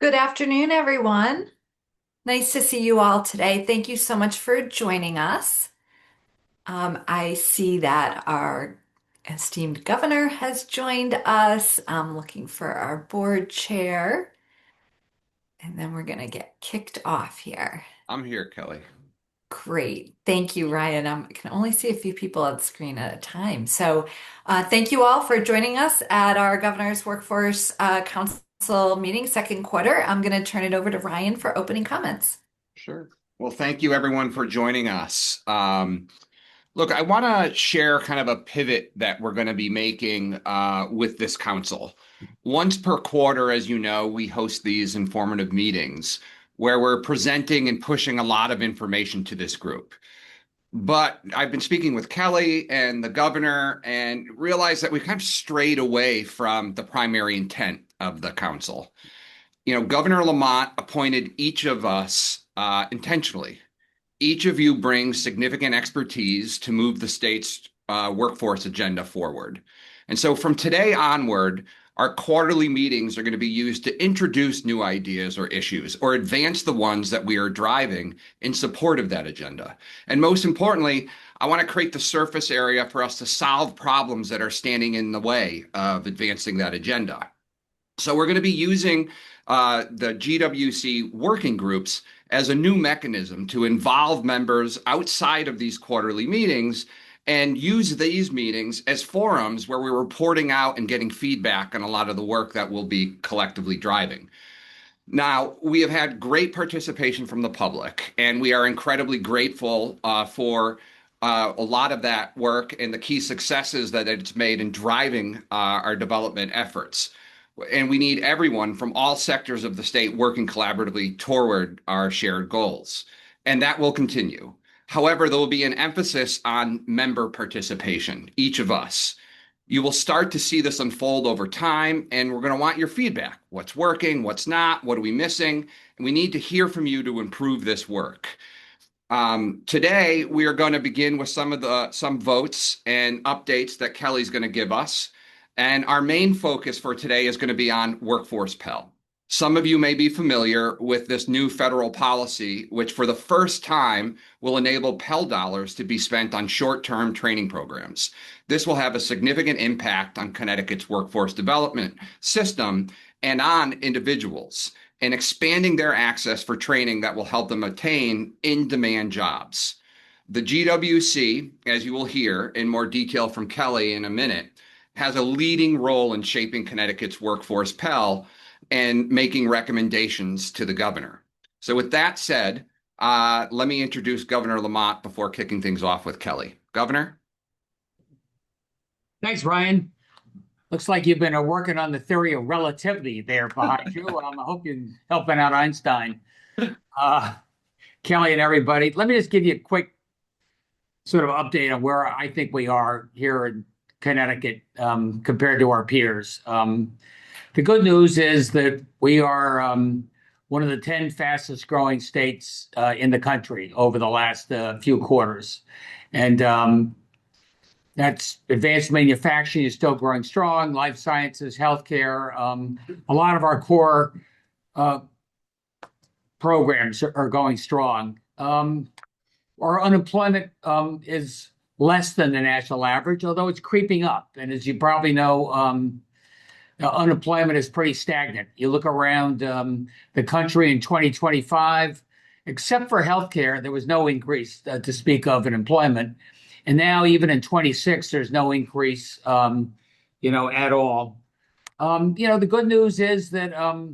Good afternoon, everyone. Nice to see you all today. Thank you so much for joining us. I see that our esteemed governor has joined us. I'm looking for our board chair, and then we're going to get kicked off here. I'm here, Kelly. Great. Thank you, Ryan. I can only see a few people on screen at a time. Thank you all for joining us at our Governor's Workforce Council meeting, second quarter. I'm going to turn it over to Ryan for opening comments. Sure. Well, thank you everyone for joining us. Look, I want to share kind of a pivot that we're going to be making with this council. Once per quarter, as you know, we host these informative meetings where we're presenting and pushing a lot of information to this group. But I've been speaking with Kelly and the governor and realized that we've kind of strayed away from the primary intent of the council. Governor Lamont appointed each of us intentionally. Each of you brings significant expertise to move the state's workforce agenda forward. And so from today onward, our quarterly meetings are going to be used to introduce new ideas or issues or advance the ones that we are driving in support of that agenda. And most importantly, I want to create the surface area for us to solve problems that are standing in the way of advancing that agenda. So we're going to be using the GWC working groups as a new mechanism to involve members outside of these quarterly meetings and use these meetings as forums where we're reporting out and getting feedback on a lot of the work that we'll be collectively driving. Now, we have had great participation from the public, and we are incredibly grateful for a lot of that work and the key successes that it's made in driving our development efforts. And we need everyone from all sectors of the state working collaboratively toward our shared goals. And that will continue. However, there will be an emphasis on member participation, each of us. You will start to see this unfold over time, and we're going to want your feedback. What's working, what's not, what are we missing? And we need to hear from you to improve this work. Today, we are going to begin with some votes and updates that Kelly's going to give us. And our main focus for today is going to be on Workforce Pell. Some of you may be familiar with this new federal policy, which for the first time will enable Pell dollars to be spent on short-term training programs. This will have a significant impact on Connecticut's workforce development system and on individuals, and expanding their access for training that will help them attain in-demand jobs. The GWC, as you will hear in more detail from Kelly in a minute, has a leading role in shaping Connecticut's workforce Pell and making recommendations to the governor. So with that said, let me introduce Governor Lamont before kicking things off with Kelly. Governor? Thanks, Ryan. Looks like you've been working on the theory of relativity there behind you. I hope you're helping out Einstein. Kelly and everybody, let me just give you a quick sort of update on where I think we are here in Connecticut compared to our peers. The good news is that we are one of the 10 fastest growing states in the country over the last few quarters. And that's advanced manufacturing is still growing strong, life sciences, healthcare. A lot of our core programs are going strong. Our unemployment is less than the national average, although it's creeping up. And as you probably know, unemployment is pretty stagnant. You look around the country in 2025, except for healthcare, there was no increase to speak of in employment. And now even in 26, there's no increase, at all. The good news is that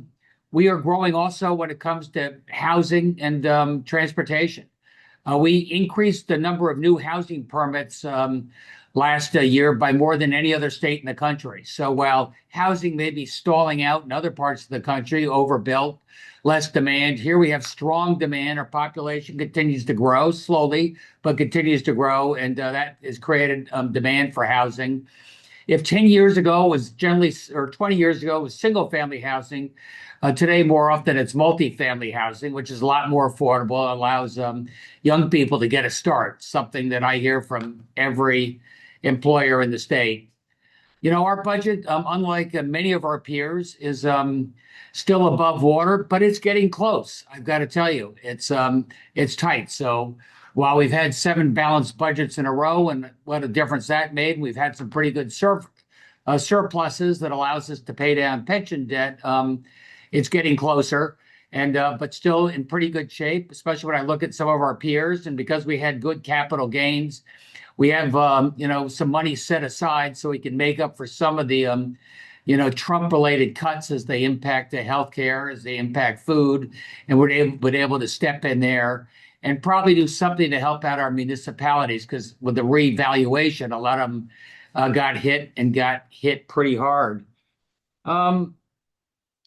we are growing also when it comes to housing and transportation. We increased the number of new housing permits last year by more than any other state in the country. So while housing may be stalling out in other parts of the country, overbuilt, less demand, here we have strong demand. Our population continues to grow slowly, but continues to grow, and that has created demand for housing. If 10 years ago was generally, or 20 years ago was single family housing, today, more often, it's multifamily housing, which is a lot more affordable, allows young people to get a start, something that I hear from every employer in the state. Our budget, unlike many of our peers, is still above water, but it's getting close. I've got to tell you, it's tight. So while we've had 7 balanced budgets in a row, and what a difference that made, we've had some pretty good surpluses that allows us to pay down pension debt. It's getting closer, and but still in pretty good shape, especially when I look at some of our peers. And because we had good capital gains, we have some money set aside so we can make up for some of the Trump-related cuts as they impact the healthcare, as they impact food, and we're able to step in there and probably do something to help out our municipalities because with the revaluation, a lot of them got hit pretty hard.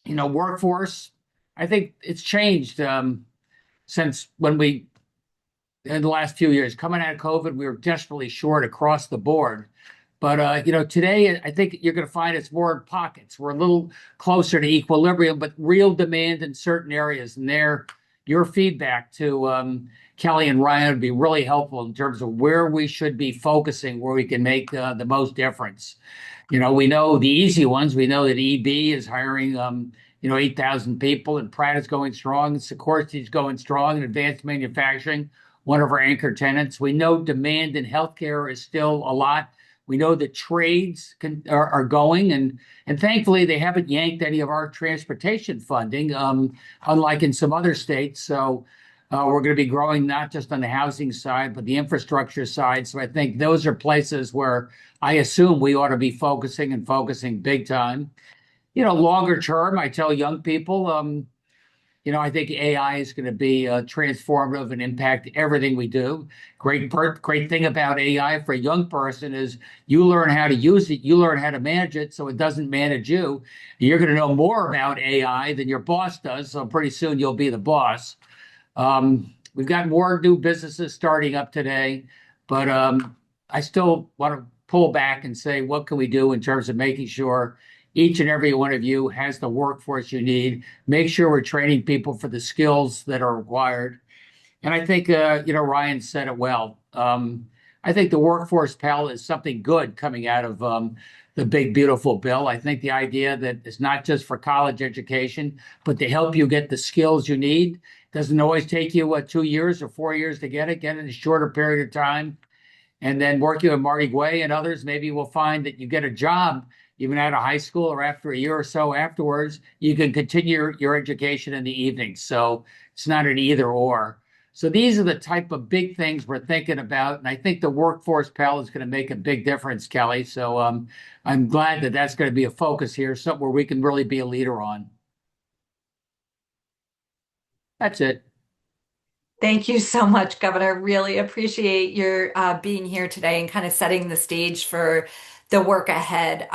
Workforce, I think it's changed since when we in the last few years. Coming out of COVID, we were desperately short across the board. But today I think you're going to find it's more in pockets. We're a little closer to equilibrium, but real demand in certain areas. And your feedback to Kelly and Ryan would be really helpful in terms of where we should be focusing, where we can make the most difference. We know the easy ones. We know that EB is hiring 8,000 people, and Pratt is going strong, and Sikorsky is going strong, and advanced manufacturing, one of our anchor tenants. We know demand in healthcare is still a lot. We know that trades are going, and thankfully they haven't yanked any of our transportation funding, unlike in some other states. So we're going to be growing not just on the housing side, but the infrastructure side. So I think those are places where I assume we ought to be focusing big time. Longer term, I tell young people, I think AI is going to be transformative and impact everything we do. Great thing about AI for a young person is you learn how to use it, you learn how to manage it, so it doesn't manage you. You're going to know more about AI than your boss does, so pretty soon you'll be the boss. We've got more new businesses starting up today, but I still want to pull back and say, what can we do in terms of making sure each and every one of you has the workforce you need? Make sure we're training people for the skills that are required. And I think, Ryan said it well. I think the workforce Pell is something good coming out of the big, beautiful bill. I think the idea that it's not just for college education, but to help you get the skills you need. Doesn't always take you 2 years or 4 years to get it in a shorter period of time. And then working with Marty Guay and others, maybe we'll find that you get a job even out of high school or after a year or so afterwards, you can continue your education in the evening. So it's not an either or. So these are the type of big things we're thinking about. And I think the workforce Pell is going to make a big difference, Kelly. So I'm glad that that's going to be a focus here, something where we can really be a leader on. That's it. Thank you so much, Governor. Really appreciate your being here today and kind of setting the stage for the work ahead.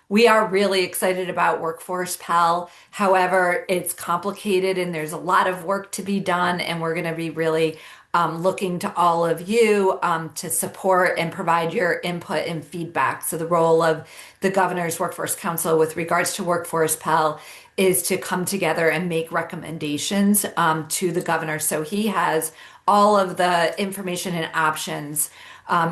We are really excited about Workforce Pell. However, it's complicated and there's a lot of work to be done, and we're going to be really looking to all of you to support and provide your input and feedback. So the role of the Governor's Workforce Council with regards to Workforce Pell is to come together and make recommendations to the governor. So he has all of the information and options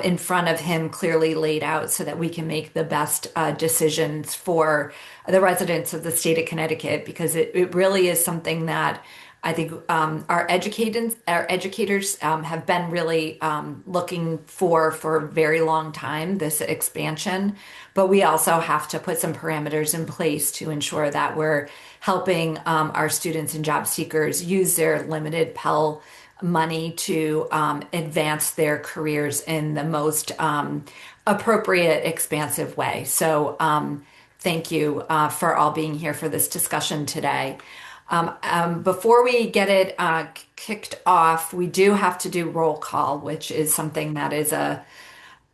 in front of him clearly laid out so that we can make the best decisions for the residents of the state of Connecticut, because it really is something that I think our educators have been really looking for a very long time, this expansion. But we also have to put some parameters in place to ensure that we're helping our students and job seekers use their limited Pell money to advance their careers in the most appropriate, expansive way. So thank you for all being here for this discussion today. Before we get it kicked off, we do have to do roll call, which is something that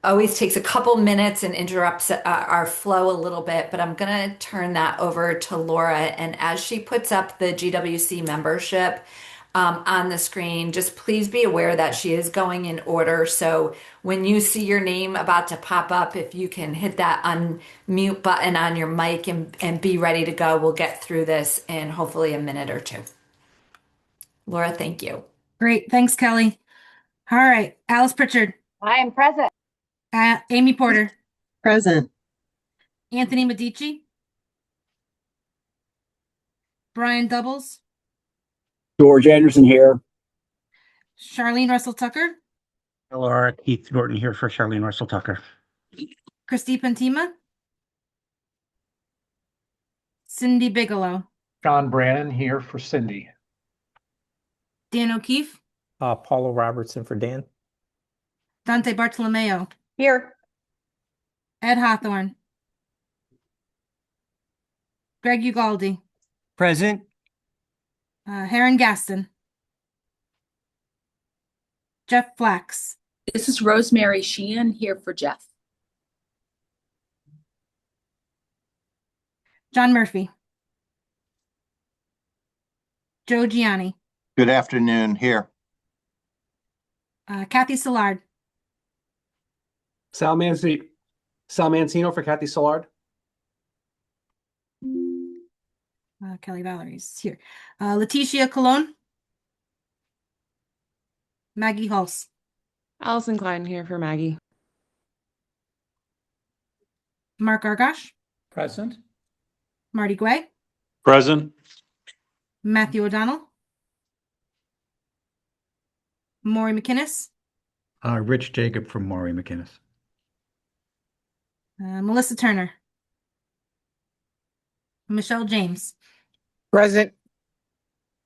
always takes a couple minutes and interrupts our flow a little bit, but I'm going to turn that over to Laura. And as she puts up the GWC membership on the screen, just please be aware that she is going in order. So when you see your name about to pop up, if you can hit that unmute button on your mic and be ready to go, we'll get through this in hopefully a minute or two. Laura, thank you. Great. Thanks, Kelly. All right. Alice Pritchard. I am present. Amy Porter. Present. Anthony Medici, Brian Doubles, George Anderson here. Charlene Russell Tucker, Laura, Keith Norton here for Charlene Russell Tucker. Christy Pantima, Cindy Bigelow, John Brannon here for Cindy. Dan O'Keefe, Paula Robertson for Dan. Dante Bartolomeo, Here. Ed Hawthorne, Greg Ugaldi, Present. Heron Gaston, Jeff Flax, This is Rosemary Sheehan here for Jeff. John Murphy, Joe Gianni, Good afternoon, here. Kathy Szilard, Sal Mancino for Kathy Szilard. Kelly Valerie's here. Leticia Colon, Maggie Hulse, Allison Klein here for Maggie. Mark Argosh, Present. Marty Guay, Present. Matthew O'Donnell, Maury McInnes, Rich Jacob from Maury McInnes. Melissa Turner, Michelle James, Present.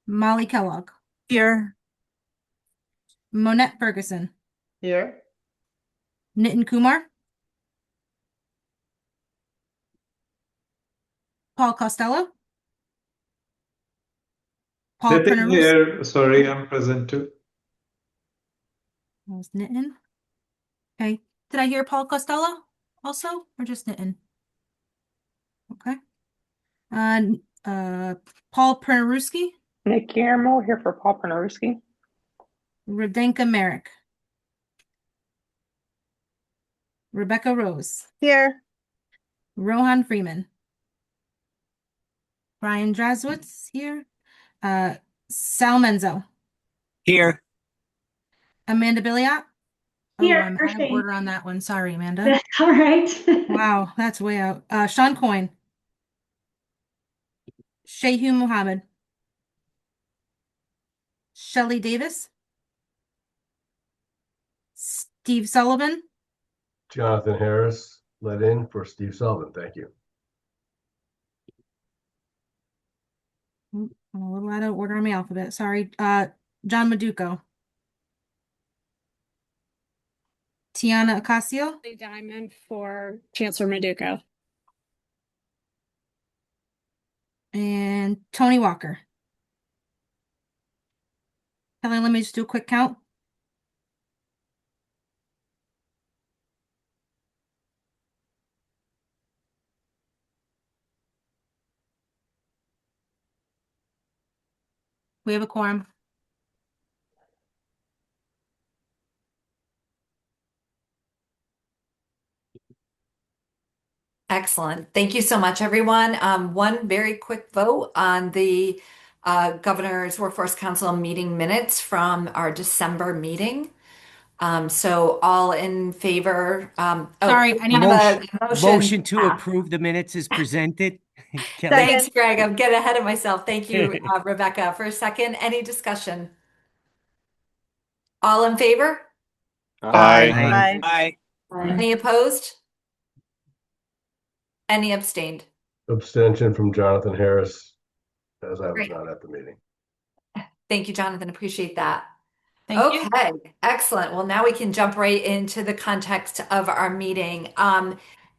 Molly Kellogg, Here. Monette Ferguson, Here. Nitin Kumar, Paul Costello, Paul Nitin Pernaruski. here. Sorry, I'm present too. That was Nitin. Okay. Did I hear Paul Costello also, or just Nitin? Okay. Paul Pernaruski, Nick Guillermo here for Paul Pernaruski. Radenka Merrick, Rebecca Rose, Here. Rohan Freeman, Brian Drazowitz here, Sal Menzo, Here. Amanda Billiot. Here, I'm out of Shane. order on that one. Sorry, Amanda. That's all right. Wow, that's way out. Sean Coyne, Shehu Muhammad, Shelley Davis, Steve Sullivan, Jonathan Harris, let in for Steve Sullivan. Thank you. I'm a little out of order on my alphabet. Sorry. John Maduco, Tiana Ocasio, Diamond for Chancellor Maduco. and Tony Walker. Kelly, let me just do a quick count. We have a quorum. Excellent. Thank you so much, everyone. One very quick vote on the Governor's Workforce Council meeting minutes from our December meeting. So all in favor. Sorry, I need a Motion to approve the minutes is presented. Kelly. Thanks, Greg. I'm getting ahead of myself. Thank you, Rebecca. For a second, any discussion? All in favor? Aye. Aye. Any opposed? Any abstained? Abstention from Jonathan Harris, as I was Great. not at the meeting. Thank you, Jonathan. Appreciate that. Thank you. Okay, excellent. Well, now we can jump right into the context of our meeting.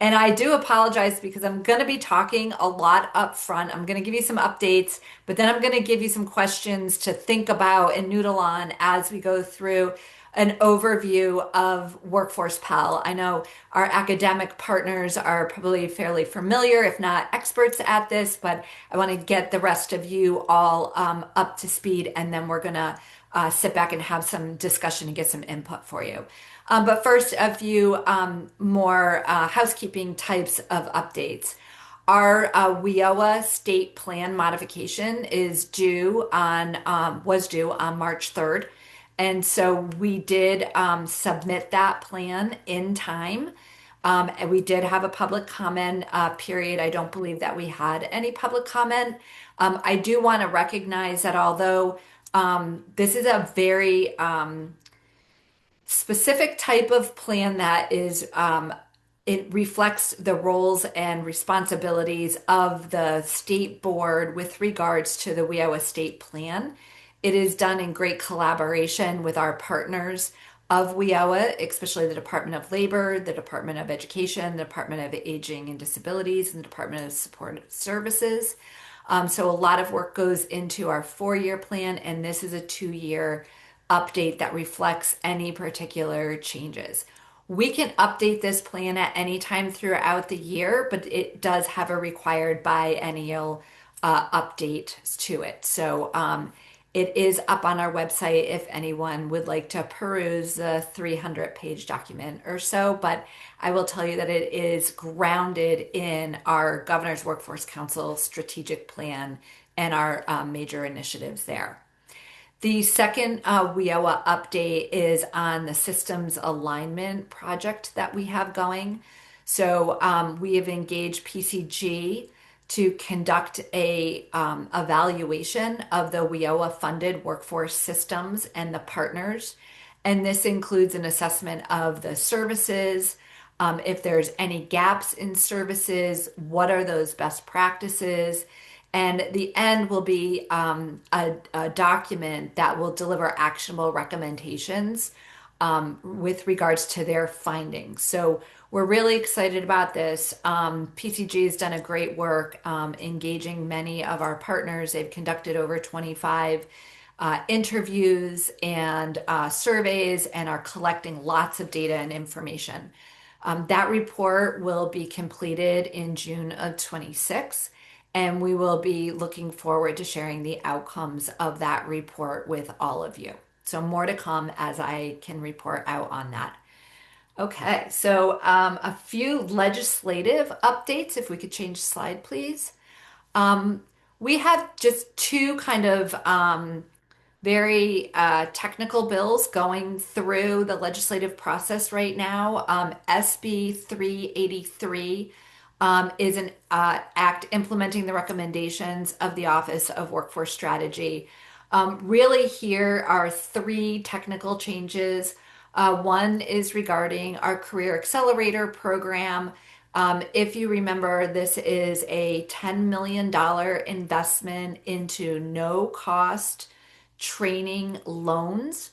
And I do apologize because I'm going to be talking a lot up front. I'm going to give you some updates, but then I'm going to give you some questions to think about and noodle on as we go through an overview of Workforce Pal. I know our academic partners are probably fairly familiar, if not experts at this, but I want to get the rest of you all up to speed, and then we're going to sit back and have some discussion and get some input for you. But first, a few more housekeeping types of updates. Our WIOA state plan modification was due on March 3rd. And so we did submit that plan in time And we did have a public comment period. I don't believe that we had any public comment. I do want to recognize that although this is a very specific type of plan that is it reflects the roles and responsibilities of the state board with regards to the WIOA state plan. It is done in great collaboration with our partners of WIOA, especially the Department of Labor, the Department of Education, the Department of Aging and Disabilities, and the Department of Support Services. So a lot of work goes into our 4-year plan, and this is a 2-year update that reflects any particular changes. We can update this plan at any time throughout the year, but it does have a required biennial update to it. So it is up on our website if anyone would like to peruse the 300-page document or so. But I will tell you that it is grounded in our Governor's Workforce Council strategic plan and our major initiatives there. The second WIOA update is on the systems alignment project that we have going. So we have engaged PCG to conduct a evaluation of the WIOA funded workforce systems and the partners. And this includes an assessment of the services, if there's any gaps in services, what are those best practices? And the end will be a document that will deliver actionable recommendations with regards to their findings. So we're really excited about this. PCG has done a great work engaging many of our partners. They've conducted over 25 interviews and surveys and are collecting lots of data and information. That report will be completed in June of 26, and we will be looking forward to sharing the outcomes of that report with all of you. So more to come as I can report out on that. Okay, so a few legislative updates. If we could change slide, please. We have just two kind of very technical bills going through the legislative process right now. SB 383 is an act implementing the recommendations of the Office of Workforce Strategy. Really, here are 3 technical changes. One is regarding our Career Accelerator program. If you remember, this is a $10 million investment into no-cost training loans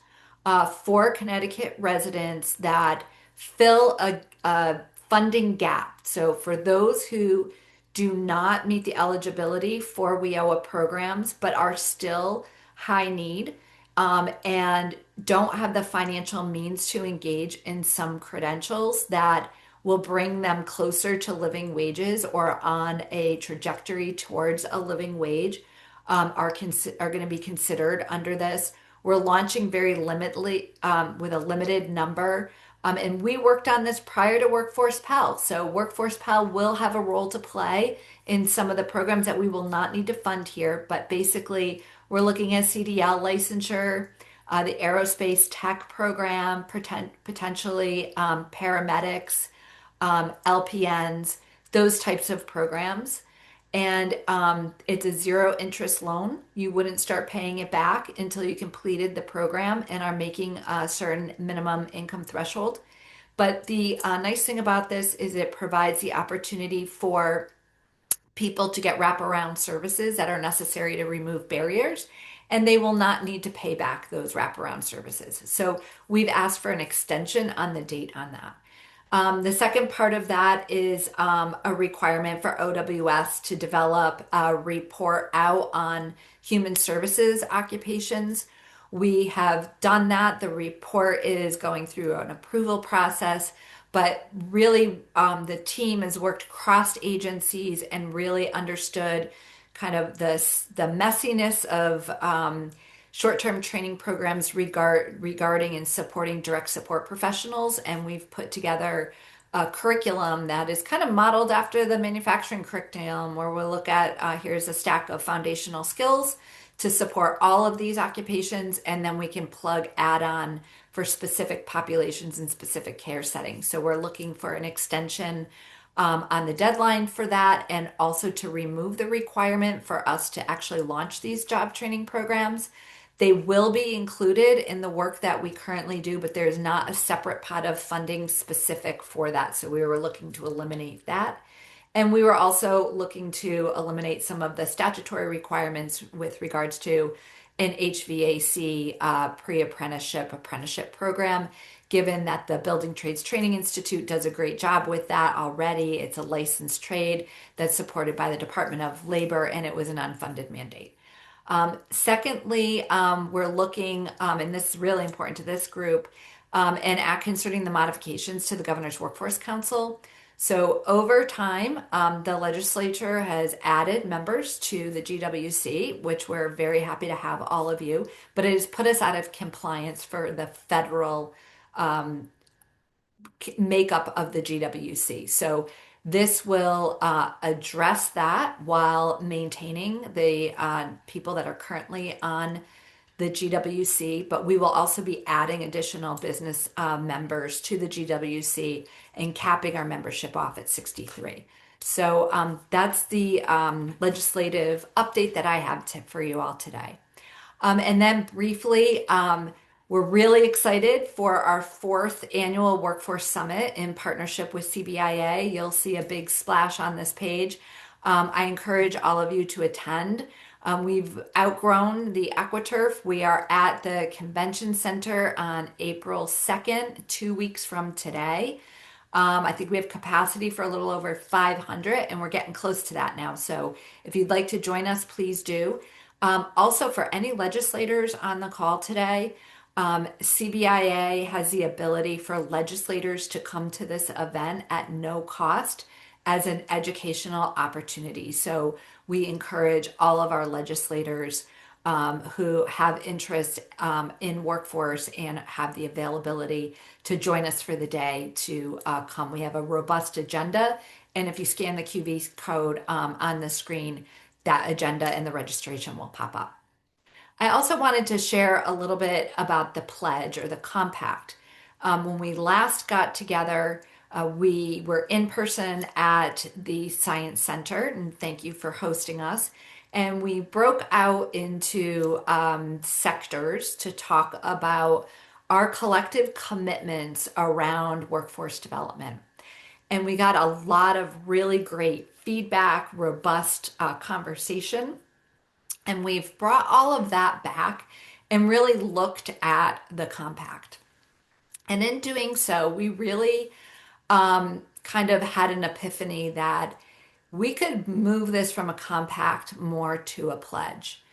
for Connecticut residents that fill a funding gap. So for those who do not meet the eligibility for WIOA programs but are still high need and don't have the financial means to engage in some credentials that will bring them closer to living wages or on a trajectory towards a living wage, are going to be considered under this. We're launching very limitedly with a limited number. And we worked on this prior to Workforce Pell. So Workforce Pell will have a role to play in some of the programs that we will not need to fund here. But basically, we're looking at CDL licensure, the aerospace tech program, potentially paramedics, LPNs, those types of programs. And it's a 0 interest loan. You wouldn't start paying it back until you completed the program and are making a certain minimum income threshold. But the nice thing about this is it provides the opportunity for people to get wraparound services that are necessary to remove barriers, and they will not need to pay back those wraparound services. So we've asked for an extension on the date on that. The second part of that is a requirement for OWS to develop a report out on human services occupations. We have done that. The report is going through an approval process, but really the team has worked cross agencies and really understood kind of the messiness of short-term training programs regarding and supporting direct support professionals. And we've put together a curriculum that is kind of modeled after the manufacturing curriculum, where we'll look at here's a stack of foundational skills to support all of these occupations, and then we can plug add-on for specific populations and specific care settings. So we're looking for an extension on the deadline for that, and also to remove the requirement for us to actually launch these job training programs. They will be included in the work that we currently do, but there's not a separate pot of funding specific for that. So we were looking to eliminate that. And we were also looking to eliminate some of the statutory requirements with regards to an HVAC apprenticeship program, given that the Building Trades Training Institute does a great job with that already. It's a licensed trade that's supported by the Department of Labor, and it was an unfunded mandate. Secondly, we're looking, and this is really important to this group, and at concerning the modifications to the Governor's Workforce Council. So over time, the legislature has added members to the GWC, which we're very happy to have all of you, but it has put us out of compliance for the federal makeup of the GWC. So this will address that while maintaining the people that are currently on the GWC, but we will also be adding additional business members to the GWC and capping our membership off at 63. So that's the legislative update that I have for you all today. And then briefly, we're really excited for our 4th annual Workforce Summit in partnership with CBIA. You'll see a big splash on this page. I encourage all of you to attend. We've outgrown the AquaTurf. We are at the Convention Center on April 2nd, 2 weeks from today. I think we have capacity for a little over 500, and we're getting close to that now. So if you'd like to join us, please do. Also, for any legislators on the call today, CBIA has the ability for legislators to come to this event at no cost as an educational opportunity. So we encourage all of our legislators who have interest in workforce and have the availability to join us for the day to come. We have a robust agenda, and if you scan the QV code on the screen, that agenda and the registration will pop up. I also wanted to share a little bit about the pledge or the compact. When we last got together, we were in person at the Science Center, and thank you for hosting us. And we broke out into sectors to talk about our collective commitments around workforce development. And we got a lot of really great feedback, robust conversation. And we've brought all of that back and really looked at the compact. And in doing so, we really kind of had an epiphany that we could move this from a compact more to a pledge.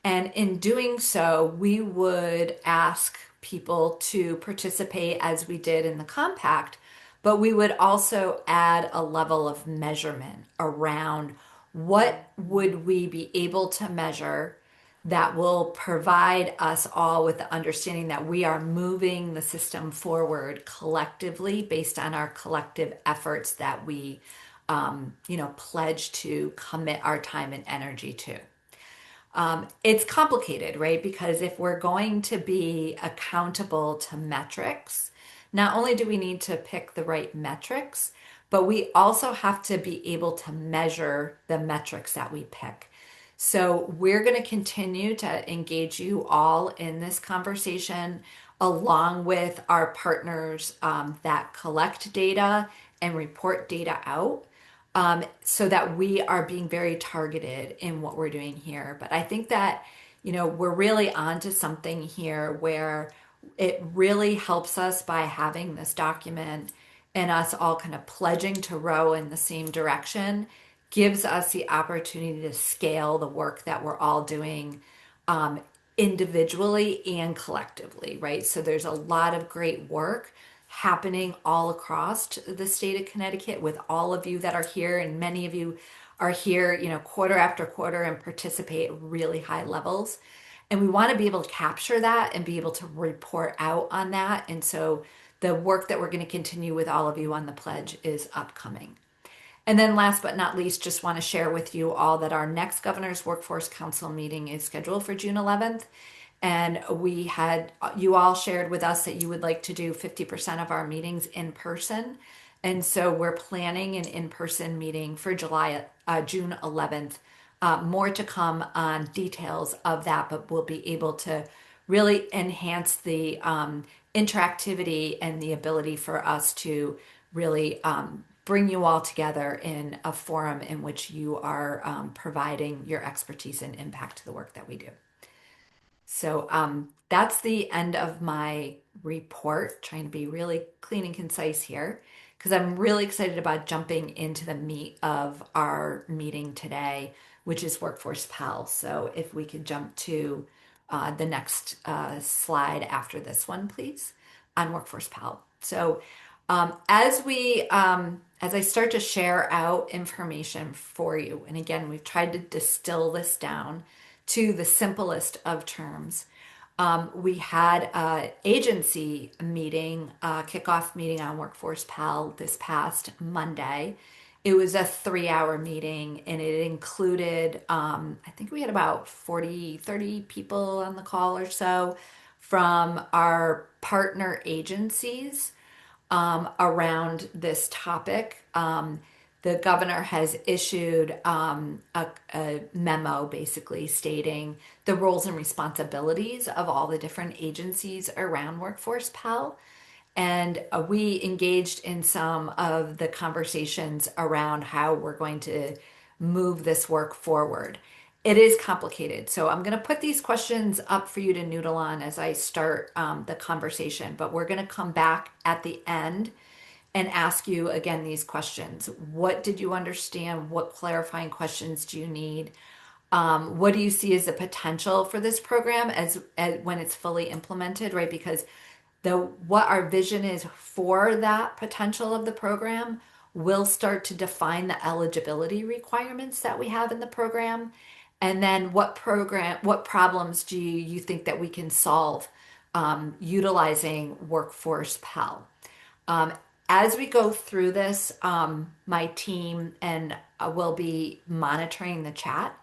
And in doing so, we would ask people to participate as we did in the compact, but we would also add a level of measurement around what would we be able to measure that will provide us all with the understanding that we are moving the system forward collectively based on our collective efforts that we pledge to commit our time and energy to. It's complicated, right? Because if we're going to be accountable to metrics, not only do we need to pick the right metrics, but we also have to be able to measure the metrics that we pick. So we're going to continue to engage you all in this conversation along with our partners that collect data and report data out. So that we are being very targeted in what we're doing here. But I think that, we're really onto something here where it really helps us by having this document and us all kind of pledging to row in the same direction, gives us the opportunity to scale the work that we're all doing individually and collectively, right? So there's a lot of great work happening all across the state of Connecticut with all of you that are here, and many of you are here, quarter after quarter and participate at really high levels. And we want to be able to capture that and be able to report out on that. And so the work that we're going to continue with all of you on the pledge is upcoming. And then last but not least, just want to share with you all that our next Governor's Workforce Council meeting is scheduled for June 11th. And you all shared with us that you would like to do 50% of our meetings in person. And so we're planning an in-person meeting for June 11th. More to come on details of that, but we'll be able to really enhance the interactivity and the ability for us to really bring you all together in a forum in which you are providing your expertise and impact to the work that we do. So that's the end of my report, trying to be really clean and concise here, because I'm really excited about jumping into the meat of our meeting today, which is Workforce Pal. So if we could jump to the next slide after this one, please, on Workforce Pal. So as I start to share out information for you, and again, we've tried to distill this down to the simplest of terms. We had an agency meeting, kickoff meeting on Workforce Pal this past Monday. It was a 3-hour meeting and it included, I think we had about 30 people on the call or so from our partner agencies around this topic. The governor has issued a memo basically stating the roles and responsibilities of all the different agencies around Workforce Pal. And we engaged in some of the conversations around how we're going to move this work forward. It is complicated. So I'm going to put these questions up for you to noodle on as I start the conversation, but we're going to come back at the end and ask you again these questions. What did you understand? What clarifying questions do you need? What do you see as the potential for this program as when it's fully implemented, right? Because what our vision is for that potential of the program will start to define the eligibility requirements that we have in the program. And then what problems do you think that we can solve utilizing Workforce Pal? As we go through this, my team and will be monitoring the chat.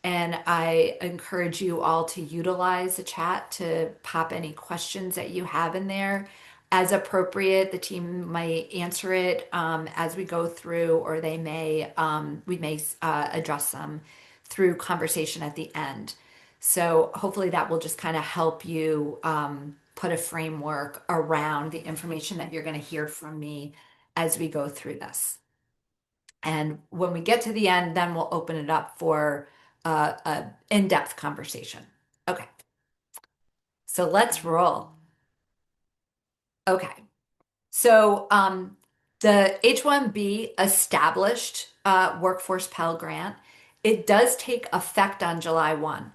And I encourage you all to utilize the chat to pop any questions that you have in there. As appropriate, the team might answer it as we go through, or we may address them through conversation at the end. So hopefully that will just kind of help you put a framework around the information that you're going to hear from me as we go through this. And when we get to the end, then we'll open it up for an in-depth conversation. Okay, so let's roll. Okay, so the H-1B established Workforce Pell Grant, it does take effect on July 1.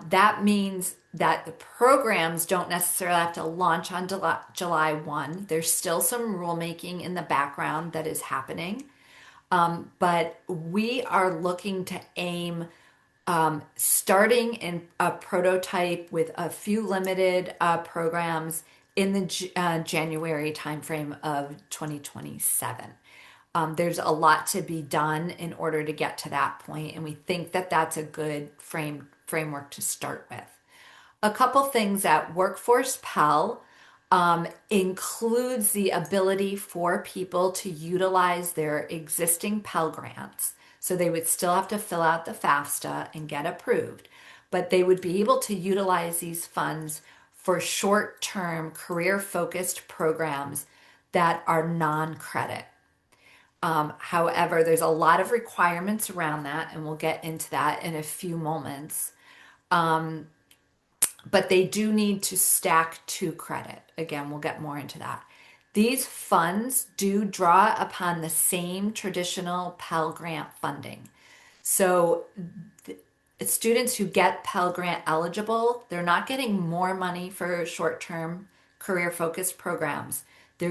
That means that the programs don't necessarily have to launch on July 1. There's still some rulemaking in the background that is happening. But we are looking to aim starting in a prototype with a few limited programs in the January timeframe of 2027. There's a lot to be done in order to get to that point, and we think that that's a good framework to start with. A couple things at Workforce Pell includes the ability for people to utilize their existing Pell Grants. So they would still have to fill out the FAFSA and get approved, but they would be able to utilize these funds for short-term career-focused programs that are non-credit. However, there's a lot of requirements around that, and we'll get into that in a few moments. But they do need to stack to credit. Again, we'll get more into that. These funds do draw upon the same traditional Pell Grant funding. So students who get Pell Grant eligible, they're not getting more money for short-term career-focused programs. They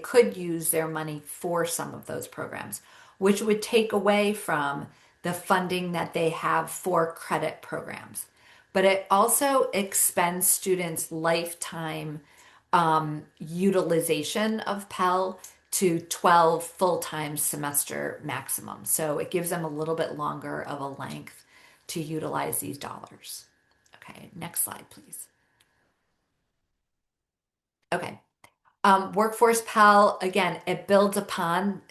could use their money for some of those programs, which would take away from the funding that they have for credit programs. But it also expends students' lifetime utilization of Pell to 12 full-time semester maximum. So it gives them a little bit longer of a length to utilize these dollars. Okay, next slide, please. Okay. Workforce Pell, again, it builds upon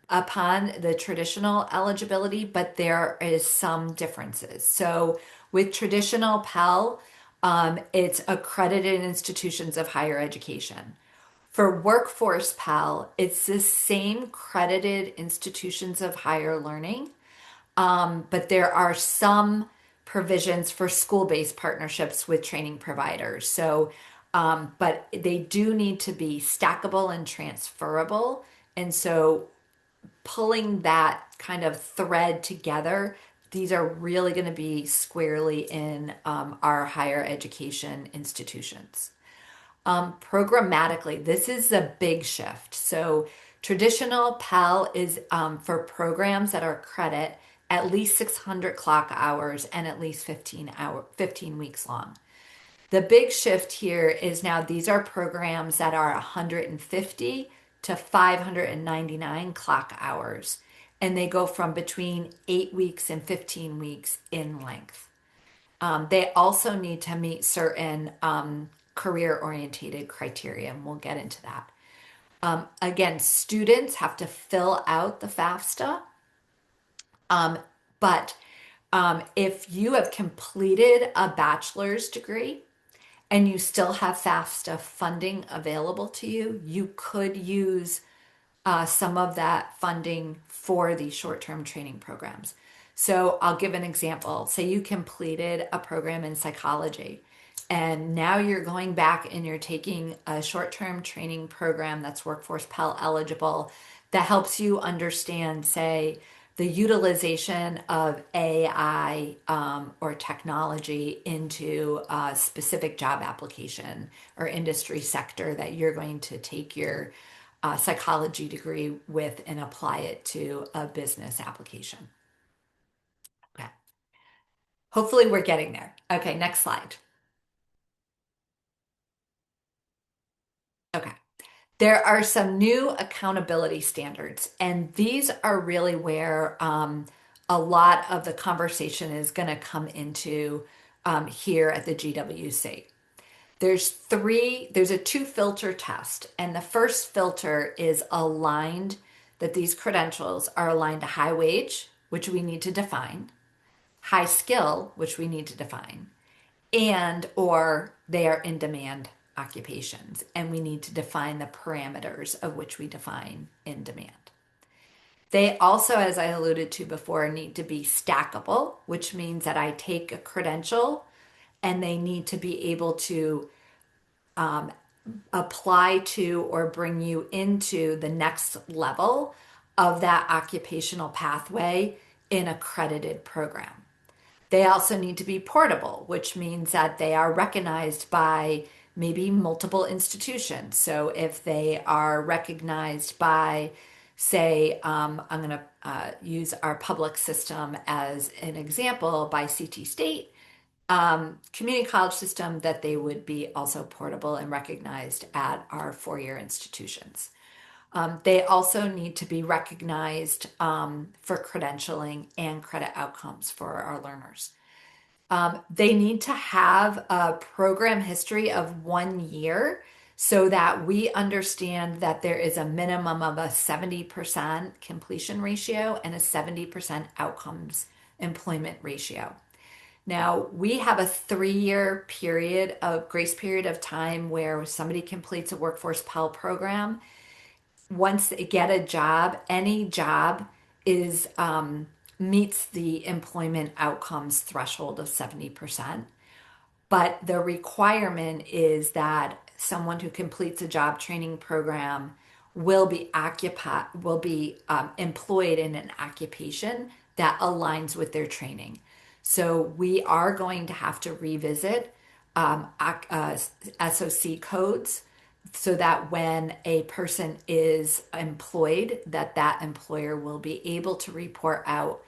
the traditional eligibility, but there is some differences. So with traditional Pell, it's accredited institutions of higher education. For Workforce Pell, it's the same credited institutions of higher learning, but there are some provisions for school-based partnerships with training providers. So, but they do need to be stackable and transferable. And so pulling that kind of thread together, these are really going to be squarely in our higher education institutions. Programmatically, this is a big shift. So traditional Pell is for programs that are credit at least 600 clock hours and at least 15 weeks long. The big shift here is now these are programs that are 150 to 599 clock hours, and they go from between 8 weeks and 15 weeks in length. They also need to meet certain career-orientated criteria, and we'll get into that. Again, students have to fill out the FAFSA, but if you have completed a bachelor's degree and you still have FAFSA funding available to you, you could use some of that funding for these short-term training programs. So I'll give an example. Say you completed a program in psychology, and now you're going back and you're taking a short-term training program that's Workforce Pell eligible that helps you understand, say, the utilization of AI or technology into a specific job application or industry sector that you're going to take your psychology degree with and apply it to a business application. Okay. Hopefully we're getting there. Okay, next slide. Okay. There are some new accountability standards, and these are really where a lot of the conversation is going to come into here at the GWC. There's a two filter test, and the first filter is aligned that these credentials are aligned to high wage, which we need to define, high skill, which we need to define, and or they are in demand occupations, and we need to define the parameters of which we define in demand. They also, as I alluded to before, need to be stackable, which means that I take a credential and they need to be able to apply to or bring you into the next level of that occupational pathway in a credited program. They also need to be portable, which means that they are recognized by maybe multiple institutions. So if they are recognized by, say, I'm going to use our public system as an example, by CT State, community college system, that they would be also portable and recognized at our four-year institutions. They also need to be recognized for credentialing and credit outcomes for our learners. They need to have a program history of 1 year so that we understand that there is a minimum of a 70% completion ratio and a 70% outcomes employment ratio. Now, we have a 3-year period of grace period of time where somebody completes a Workforce Pell program. Once they get a job, any job is meets the employment outcomes threshold of 70%. But the requirement is that someone who completes a job training program will be employed in an occupation that aligns with their training. So we are going to have to revisit SOC codes so that when a person is employed, that employer will be able to report out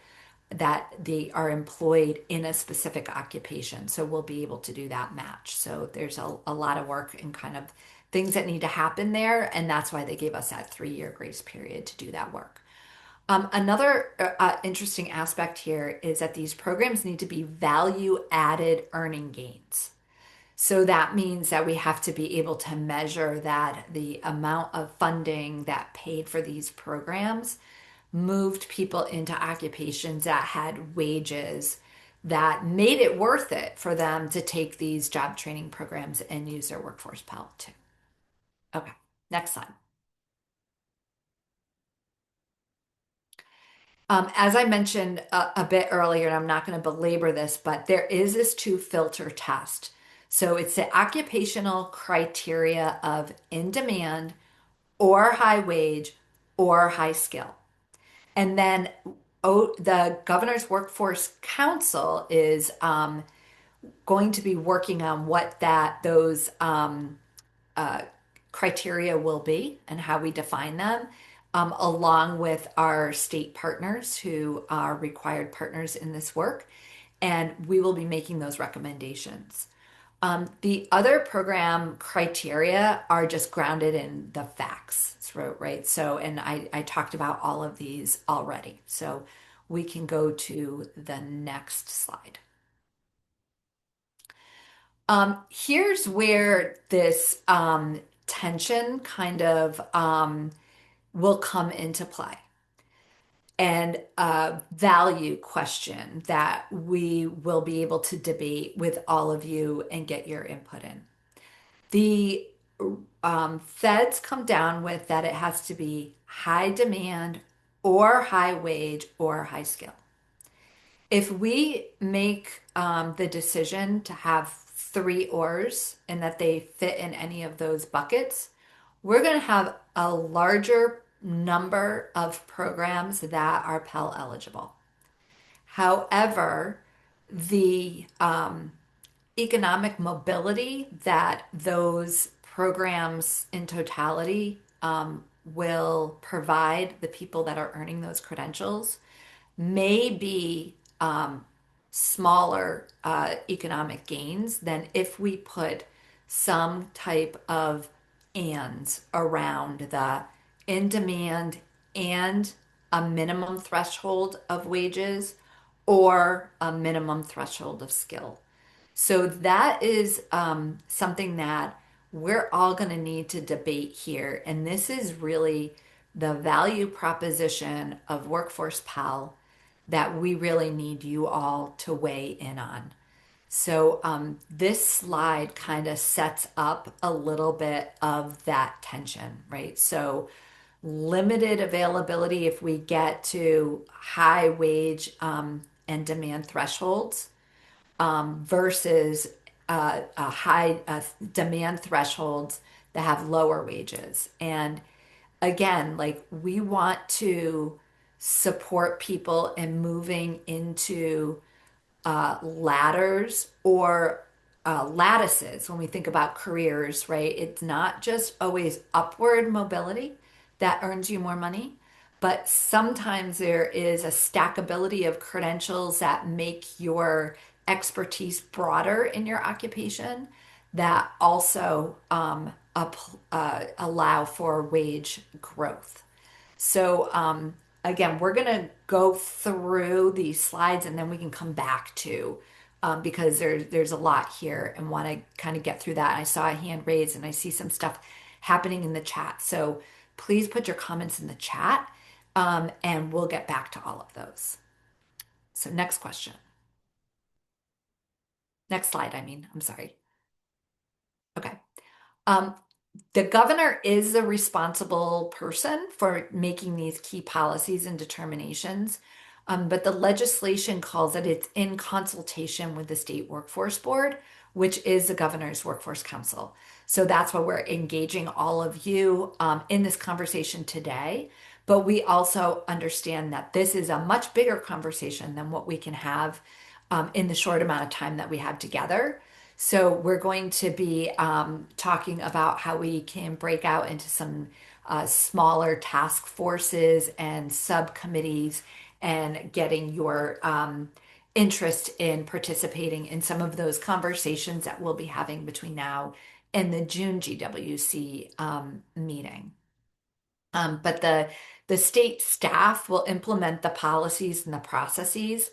that they are employed in a specific occupation. So we'll be able to do that match. So there's a lot of work in kind of things that need to happen there, and that's why they gave us that 3-year grace period to do that work. Another interesting aspect here is that these programs need to be value added earning gains. So that means that we have to be able to measure that the amount of funding that paid for these programs moved people into occupations that had wages that made it worth it for them to take these job training programs and use their workforce pal too. Okay, next slide. As I mentioned a bit earlier, and I'm not going to belabor this, but there is this 2-filter test. So it's the occupational criteria of in demand or high wage or high skill. And then the Governor's Workforce Council is going to be working on what those criteria will be and how we define them, along with our state partners who are required partners in this work. And we will be making those recommendations. The other program criteria are just grounded in the facts, right? So, and I talked about all of these already. So we can go to the next slide. Here's where this tension kind of will come into play. And a value question that we will be able to debate with all of you and get your input in. The feds come down with that it has to be high demand or high wage or high skill. If we make the decision to have 3 ors and that they fit in any of those buckets, we're going to have a larger number of programs that are Pell eligible. However, the economic mobility that those programs in totality will provide the people that are earning those credentials may be smaller economic gains than if we put some type of ands around the in demand and a minimum threshold of wages or a minimum threshold of skill. So that is something that we're all going to need to debate here. And this is really the value proposition of Workforce Pal that we really need you all to weigh in on. So this slide kind of sets up a little bit of that tension, right? So limited availability if we get to high wage and demand thresholds versus a high demand thresholds that have lower wages. And again, like we want to support people in moving into ladders or lattices when we think about careers, right? It's not just always upward mobility that earns you more money, but sometimes there is a stackability of credentials that make your expertise broader in your occupation that also allow for wage growth. So again, we're going to go through these slides and then we can come back to because there's a lot here and want to kind of get through that. I saw a hand raised and I see some stuff happening in the chat. So please put your comments in the chat and we'll get back to all of those. So next question. Next slide, I'm sorry. Okay. The governor is the responsible person for making these key policies and determinations, but the legislation calls it it's in consultation with the State Workforce Board, which is the Governor's Workforce Council. So that's why we're engaging all of you in this conversation today. But we also understand that this is a much bigger conversation than what we can have in the short amount of time that we have together. So we're going to be talking about how we can break out into some smaller task forces and subcommittees and getting your interest in participating in some of those conversations that we'll be having between now in the June GWC meeting. But the state staff will implement the policies and the processes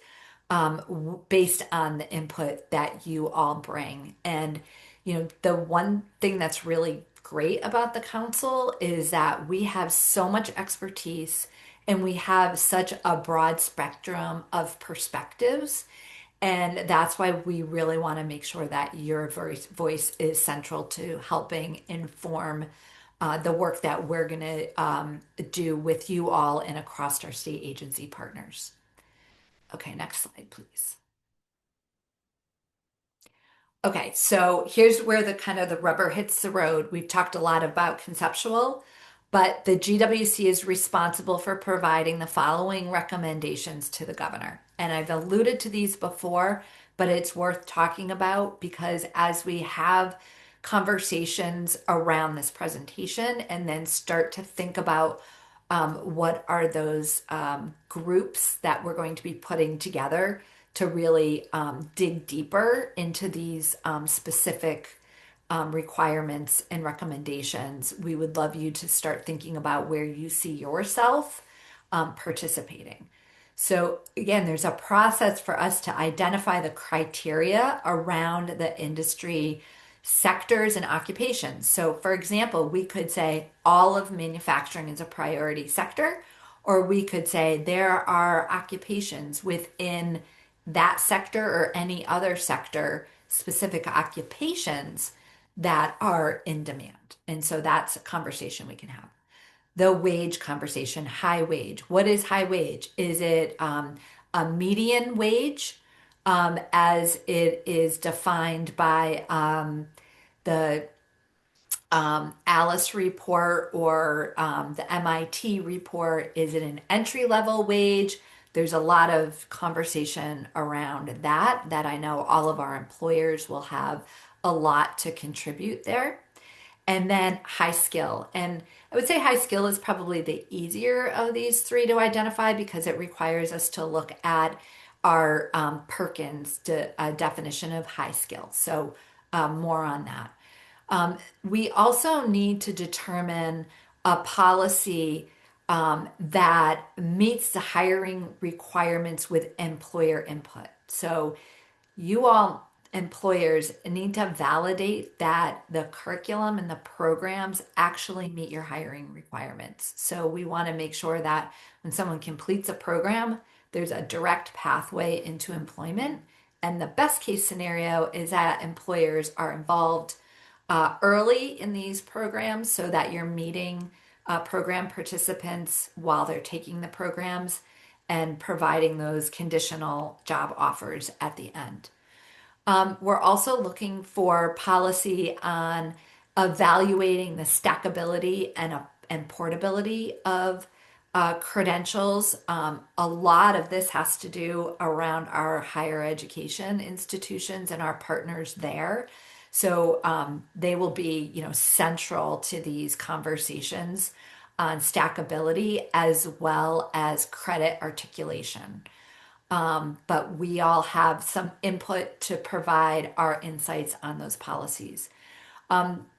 based on the input that you all bring. And, the one thing that's really great about the council is that we have so much expertise and we have such a broad spectrum of perspectives. And that's why we really want to make sure that your voice is central to helping inform the work that we're going to do with you all and across our state agency partners. Okay, next slide, please. Okay, so here's where the kind of the rubber hits the road. We've talked a lot about conceptual, but the GWC is responsible for providing the following recommendations to the governor. And I've alluded to these before, but it's worth talking about because as we have conversations around this presentation and then start to think about what are those groups that we're going to be putting together to really dig deeper into these specific requirements and recommendations. We would love you to start thinking about where you see yourself participating. So again, there's a process for us to identify the criteria around the industry sectors and occupations. So for example, we could say all of manufacturing is a priority sector, or we could say there are occupations within that sector or any other sector, specific occupations that are in demand. And so that's a conversation we can have. The wage conversation, high wage. What is high wage? Is it a median wage as it is defined by the Alice report or the MIT report? Is it an entry level wage? There's a lot of conversation around that I know all of our employers will have a lot to contribute there. And then high skill. And I would say high skill is probably the easier of these three to identify because it requires us to look at our Perkins definition of high skill. So more on that. We also need to determine a policy that meets the hiring requirements with employer input. So you all employers need to validate that the curriculum and the programs actually meet your hiring requirements. So we want to make sure that when someone completes a program, there's a direct pathway into employment. And the best case scenario is that employers are involved early in these programs so that you're meeting program participants while they're taking the programs and providing those conditional job offers at the end. We're also looking for policy on evaluating the stackability and portability of credentials. A lot of this has to do around our higher education institutions and our partners there. So they will be, central to these conversations on stackability as well as credit articulation. But we all have some input to provide our insights on those policies.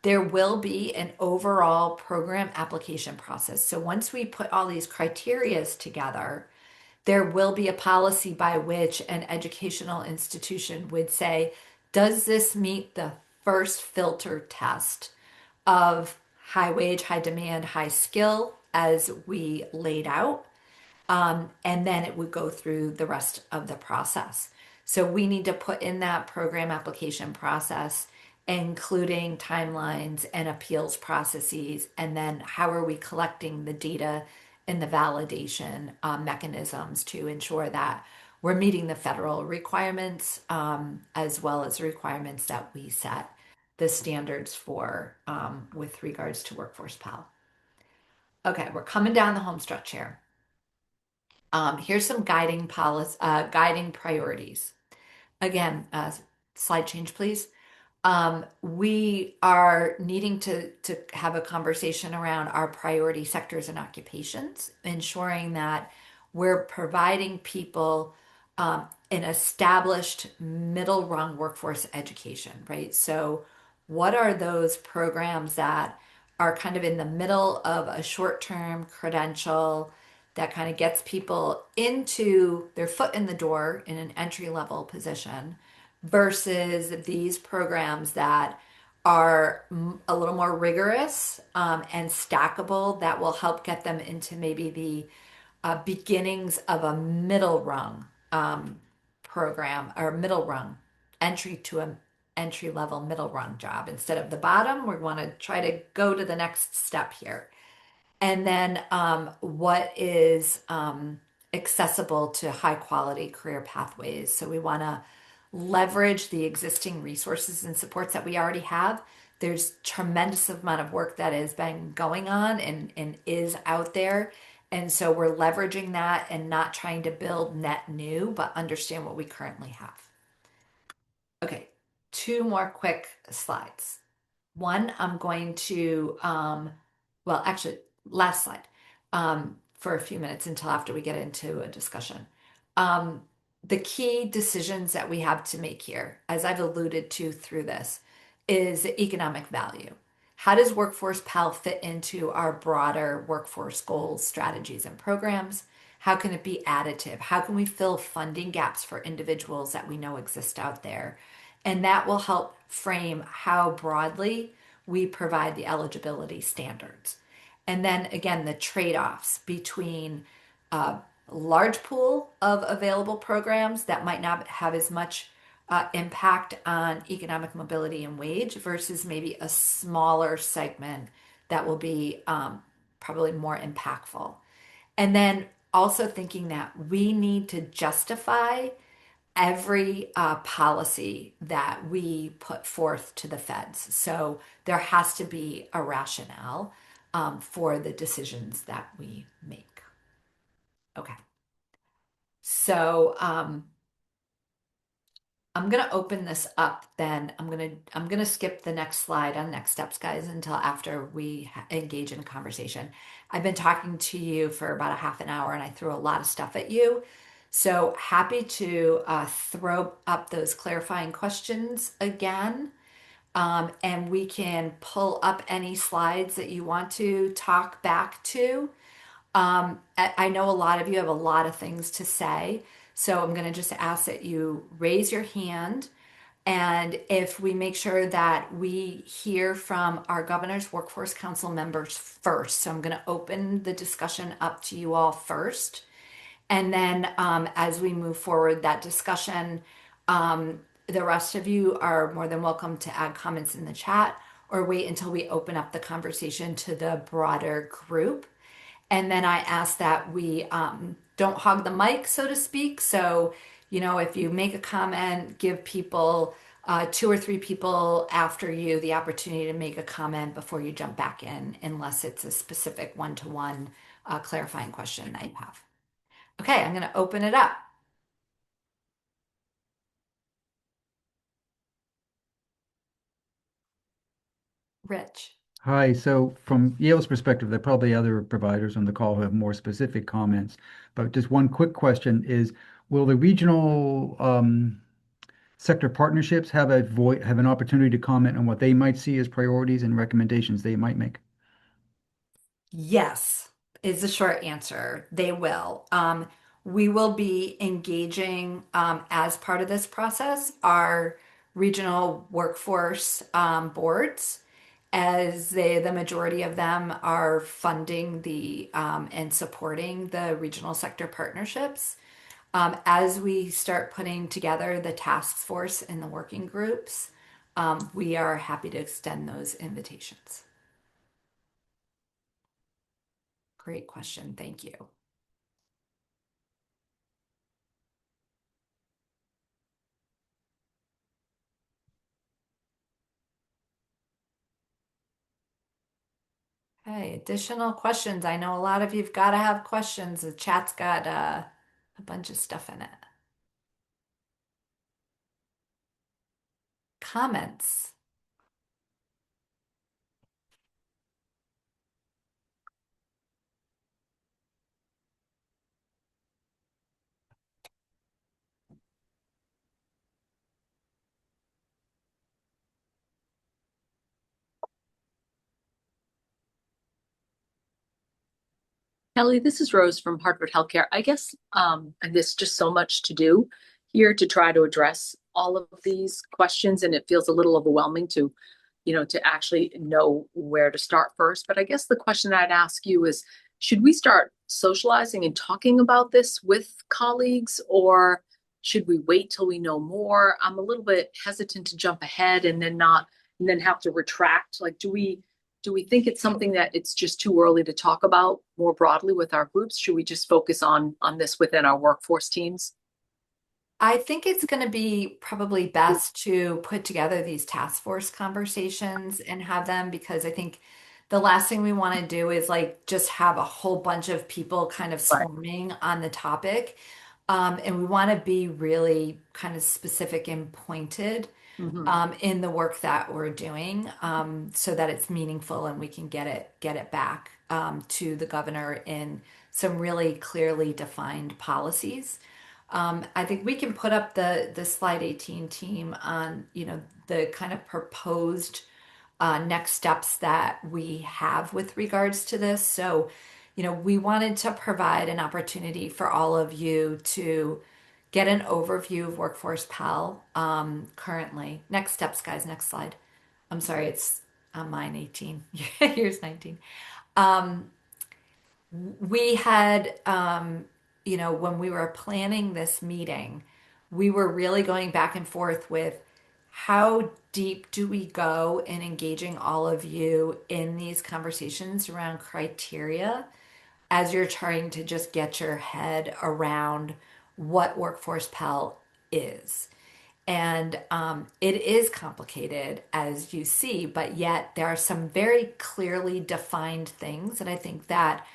There will be an overall program application process. So once we put all these criterias together, there will be a policy by which an educational institution would say, does this meet the first filter test of high wage, high demand, high skill as we laid out? And then it would go through the rest of the process. So we need to put in that program application process, including timelines and appeals processes, and then how are we collecting the data and the validation mechanisms to ensure that we're meeting the federal requirements as well as the requirements that we set the standards for with regards to Workforce Pal. Okay, we're coming down the home stretch here. Here's some guiding priorities. Again, slide change, please. We are needing to have a conversation around our priority sectors and occupations, ensuring that we're providing people an established middle rung workforce education, right? So what are those programs that are kind of in the middle of a short-term credential that kind of gets people into their foot in the door in an entry-level position versus these programs that are a little more rigorous and stackable that will help get them into maybe the beginnings of a middle rung program or middle rung entry to an entry level middle rung job instead of the bottom. We want to try to go to the next step here. And then what is accessible to high quality career pathways. So we want to leverage the existing resources and supports that we already have. There's tremendous amount of work that has been going on and is out there. And so we're leveraging that and not trying to build net new, but understand what we currently have. Okay, two more quick slides. One, I'm going to, well, actually, last slide for a few minutes until after we get into a discussion. The key decisions that we have to make here, as I've alluded to through this, is economic value. How does Workforce Pal fit into our broader workforce goals, strategies, and programs? How can it be additive? How can we fill funding gaps for individuals that we know exist out there? And that will help frame how broadly we provide the eligibility standards. And then again, the trade-offs between a large pool of available programs that might not have as much impact on economic mobility and wage versus maybe a smaller segment that will be probably more impactful. And then also thinking that we need to justify every policy that we put forth to the feds. So there has to be a rationale for the decisions that we make. Okay. So I'm gonna open this up then. I'm gonna skip the next slide on next steps, guys, until after we engage in a conversation. I've been talking to you for about a half an hour and I threw a lot of stuff at you. So happy to throw up those clarifying questions again. And we can pull up any slides that you want to talk back to. I know a lot of you have a lot of things to say, so I'm going to just ask that you raise your hand. And if we make sure that we hear from our Governor's Workforce Council members first, so I'm going to open the discussion up to you all first. And then as we move forward that discussion, the rest of you are more than welcome to add comments in the chat or wait until we open up the conversation to the broader group. And then I ask that we don't hog the mic, so to speak. So, you know, if you make a comment, give people, two or three people after you, the opportunity to make a comment before you jump back in, unless it's a specific one-to-one clarifying question that you have. Okay, I'm going to open it up. Rich. Hi. So from Yale's perspective, there are probably other providers on the call who have more specific comments. But just one quick question is, will the regional sector partnerships have have an opportunity to comment on what they might see as priorities and recommendations they might make? Yes, is the short answer. They will. We will be engaging as part of this process our regional workforce boards, as the majority of them are funding the and supporting the regional sector partnerships. As we start putting together the task force and the working groups, we are happy to extend those invitations. Great question. Thank you. Okay, additional questions. I know a lot of you've got to have questions. The chat's got a bunch of stuff in it. Comments. Kelly, this is Rose from Hartford Healthcare. I guess, and there's just so much to do here to try to address all of these questions, and it feels a little overwhelming to, to actually know where to start first. But I guess the question I'd ask you is, should we start socializing and talking about this with colleagues, or should we wait till we know more? I'm a little bit hesitant to jump ahead and then have to retract. Like, do we think it's something that it's just too early to talk about more broadly with our groups? Should we just focus on this within our workforce teams? I think it's going to be probably best to put together these task force conversations and have them, because I think the last thing we want to do is like just have a whole bunch of people kind of Right. swarming on the topic. And we want to be really kind of specific and pointed in the work that we're doing, so that it's meaningful and we can get it back to the governor in some really clearly defined policies. I think we can put up the slide 18 team on, the kind of proposed next steps that we have with regards to this. So, we wanted to provide an opportunity for all of you to get an overview of Workforce Pal currently. Next steps, guys. Next slide. I'm sorry, it's on mine 18. Here's 19. We had, when we were planning this meeting, we were really going back and forth with how deep do we go in engaging all of you in these conversations around criteria as you're trying to just get your head around what Workforce Pell is. And it is complicated, as you see, but yet there are some very clearly defined things that I think that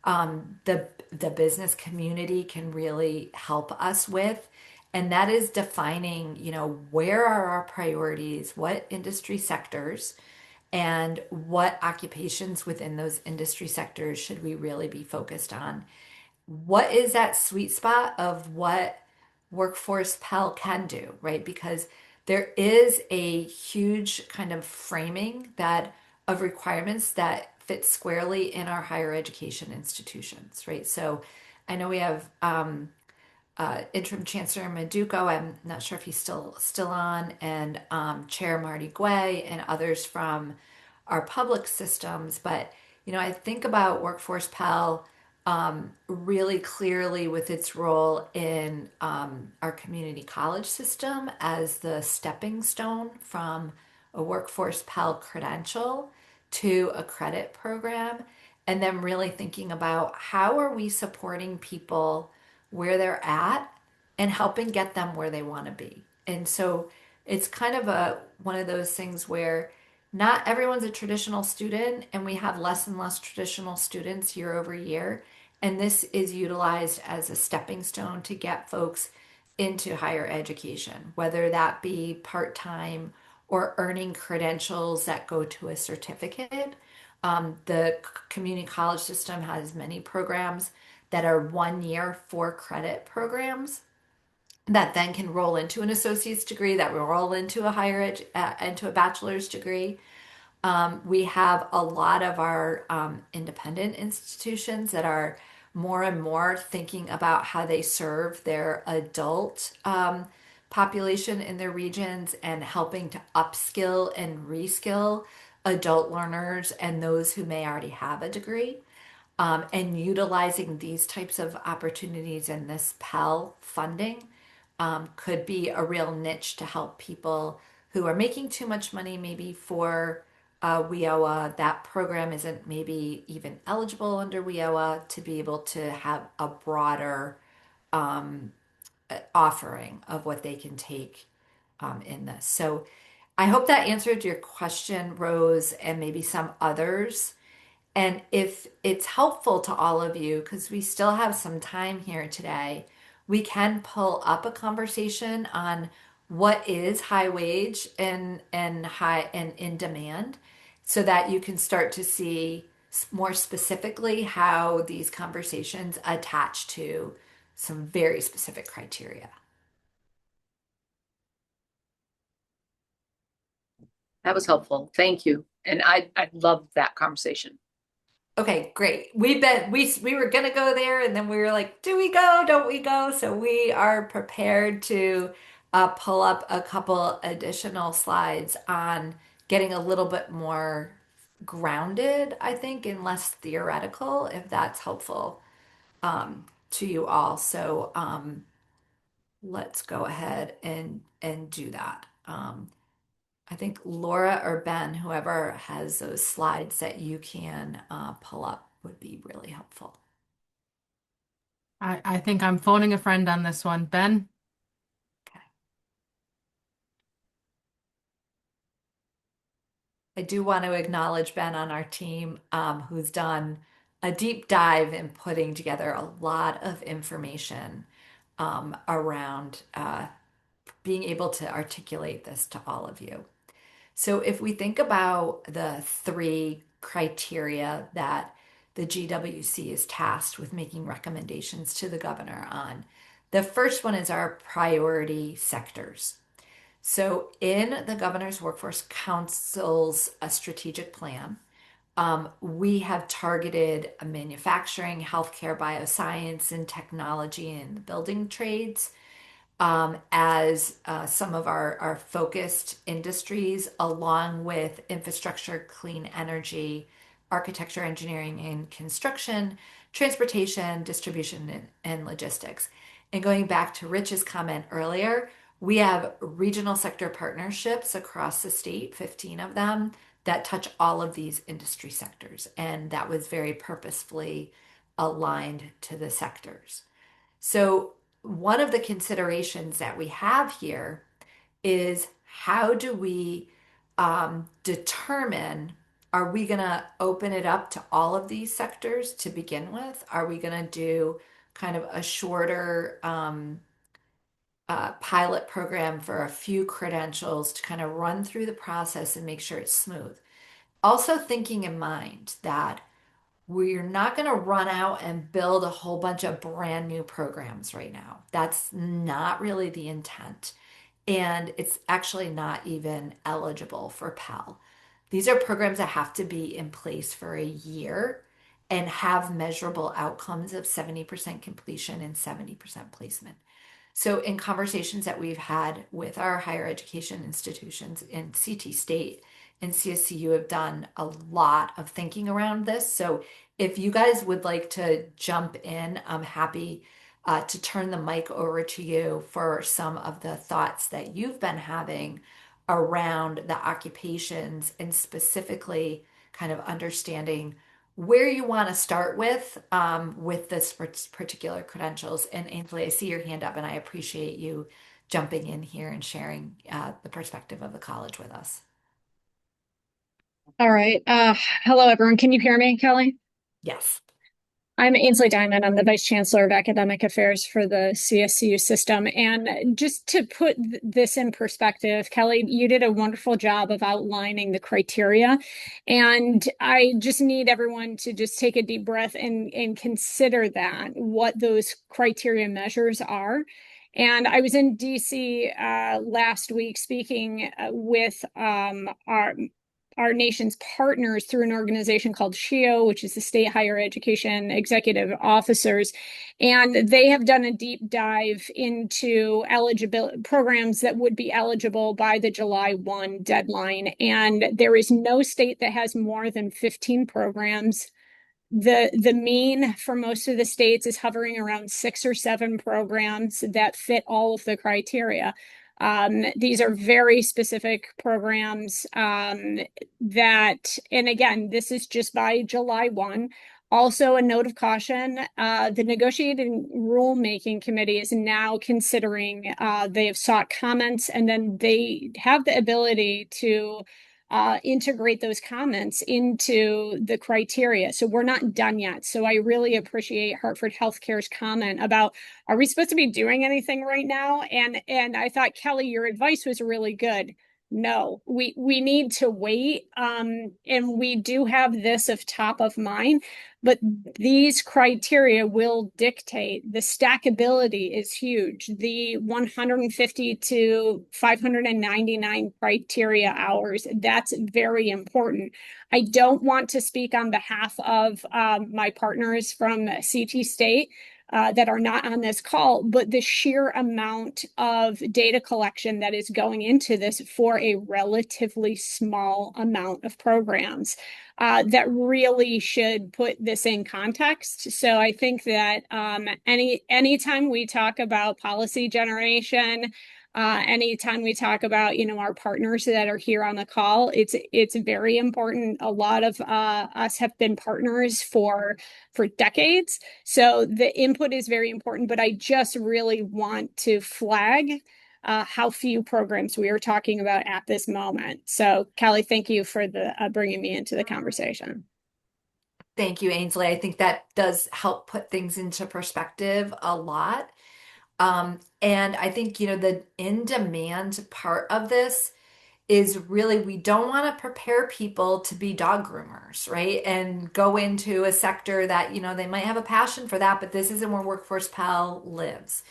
the business community can really help us with. And that is defining, where are our priorities, what industry sectors, and what occupations within those industry sectors should we really be focused on? What is that sweet spot of what Workforce Pell can do, right? Because there is a huge kind of framing that of requirements that fit squarely in our higher education institutions, right? So I know we have Interim Chancellor Maduko. I'm not sure if he's still on, and Chair Marty Guay and others from our public systems. But I think about Workforce Pell really clearly with its role in our community college system as the stepping stone from a Workforce Pell credential to a credit program, and then really thinking about how are we supporting people where they're at and helping get them where they want to be. And so it's kind of one of those things where not everyone's a traditional student, and we have less and less traditional students year over year. And this is utilized as a stepping stone to get folks into higher education, whether that be part-time or earning credentials that go to a certificate. The community college system has many programs that are 1 year for credit programs that then can roll into an associate's degree, that will roll into into a bachelor's degree. We have a lot of our independent institutions that are more and more thinking about how they serve their adult population in their regions and helping to upskill and reskill adult learners and those who may already have a degree. And utilizing these types of opportunities and this Pell funding could be a real niche to help people who are making too much money, maybe for WIOA. That program isn't maybe even eligible under WIOA to be able to have a broader offering of what they can take in this. So I hope that answered your question, Rose, and maybe some others. And if it's helpful to all of you, because we still have some time here today, we can pull up a conversation on what is high wage and high and in demand, so that you can start to see more specifically how these conversations attach to some very specific criteria. That was helpful. Thank you. And I loved that conversation. Okay, great. We were gonna go there and then we were like, do we go? Don't we go? So we are prepared to pull up a couple additional slides on getting a little bit more grounded, I think, and less theoretical, if that's helpful to you all. So let's go ahead and do that. I think Laura or Ben, whoever has those slides that you can pull up would be really helpful. I think I'm phoning a friend on this one. Ben? I do want to acknowledge Ben on our team, who's done a deep dive in putting together a lot of information around being able to articulate this to all of you. So if we think about the three criteria that the GWC is tasked with making recommendations to the governor on, the first one is our priority sectors. So in the Governor's Workforce Council's strategic plan, we have targeted manufacturing, healthcare, bioscience, and technology and the building trades as some of our focused industries, along with infrastructure, clean energy, architecture, engineering, and construction, transportation, distribution, and logistics. And going back to Rich's comment earlier, we have regional sector partnerships across the state, 15 of them, that touch all of these industry sectors. And that was very purposefully aligned to the sectors. So, one of the considerations that we have here is how do we determine, are we going to open it up to all of these sectors to begin with? Are we going to do kind of a shorter pilot program for a few credentials to kind of run through the process and make sure it's smooth? Also, thinking in mind that we're not going to run out and build a whole bunch of brand new programs right now. That's not really the intent. And it's actually not even eligible for Pell. These are programs that have to be in place for a year and have measurable outcomes of 70% completion and 70% placement. So, in conversations that we've had with our higher education institutions in CT State and CSCU have done a lot of thinking around this. So, if you guys would like to jump in, I'm happy to turn the mic over to you for some of the thoughts that you've been having around the occupations and specifically kind of understanding where you want to start with this particular credentials. And Ainsley, I see your hand up, and I appreciate you jumping in here and sharing the perspective of the college with us. All right. Hello, everyone. Can you hear me, Kelly? Yes. I'm Ainsley Diamond. I'm the Vice Chancellor of Academic Affairs for the CSCU system. And just to put this in perspective, Kelly, you did a wonderful job of outlining the criteria. And I just need everyone to just take a deep breath and consider that, what those criteria measures are. And I was in DC last week speaking with our nation's partners through an organization called SHIO, which is the State Higher Education Executive Officers. And they have done a deep dive into eligibility programs that would be eligible by the July 1 deadline. And there is no state that has more than 15 programs. The mean for most of the states is hovering around 6 or 7 programs that fit all of the criteria. These are very specific programs that, and again, this is just by July 1. Also, a note of caution, the negotiating rulemaking committee is now considering, they have sought comments, and then they have the ability to integrate those comments into the criteria. So we're not done yet. So I really appreciate Hartford Healthcare's comment about, are we supposed to be doing anything right now? And I thought, Kelly, your advice was really good. no, we need to wait. And we do have this of top of mind, but these criteria will dictate. The stackability is huge. The 150 to 599 criteria hours, that's very important. I don't want to speak on behalf of my partners from CT State that are not on this call, but the sheer amount of data collection that is going into this for a relatively small amount of programs that really should put this in context. So I think that anytime we talk about policy generation, anytime we talk about our partners that are here on the call, it's very important. A lot of us have been partners for decades, so the input is very important. But I just really want to flag how few programs we are talking about at this moment. So Callie, thank you for the bringing me into the conversation. Thank you, Ainsley. I think that does help put things into perspective a lot. And I think, the in-demand part of this is really we don't want to prepare people to be dog groomers, right? And go into a sector that, they might have a passion for that, but this isn't where Workforce Pal lives.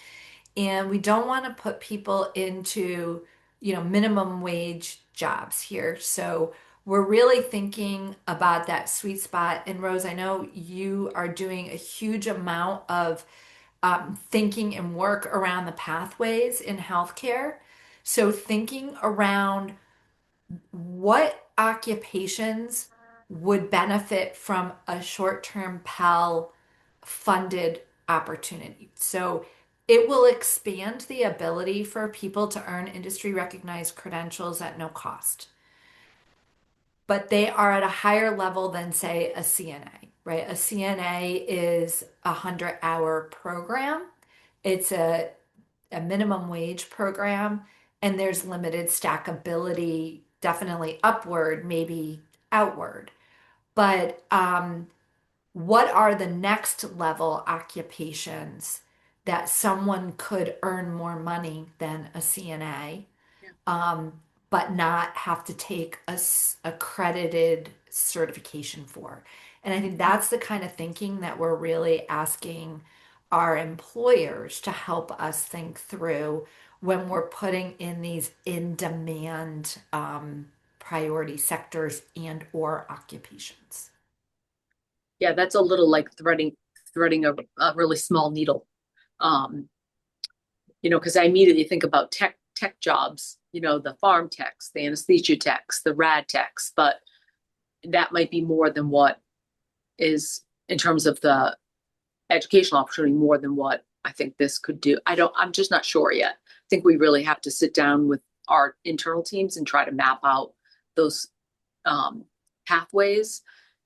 And we don't want to put people into, minimum wage jobs here. So we're really thinking about that sweet spot. And Rose, I know you are doing a huge amount of thinking and work around the pathways in healthcare. So thinking around what occupations would benefit from a short-term Pell funded opportunity. So it will expand the ability for people to earn industry recognized credentials at no cost. But they are at a higher level than, say, a CNA, right? A CNA is a 100-hour program. It's a minimum wage program, and there's limited stackability, definitely upward, maybe outward. But what are the next level occupations that someone could earn more money than a CNA, but not have to take a accredited certification for? And I think that's the kind of thinking that we're really asking our employers to help us think through when we're putting in these in-demand priority sectors and or occupations. Yeah, that's a little like threading a really small needle. Because I immediately think about tech jobs, the farm techs, the anesthesia techs, the rad techs, but that might be more than what is in terms of the educational opportunity, more than what I think this could do. I'm just not sure yet. I think we really have to sit down with our internal teams and try to map out those pathways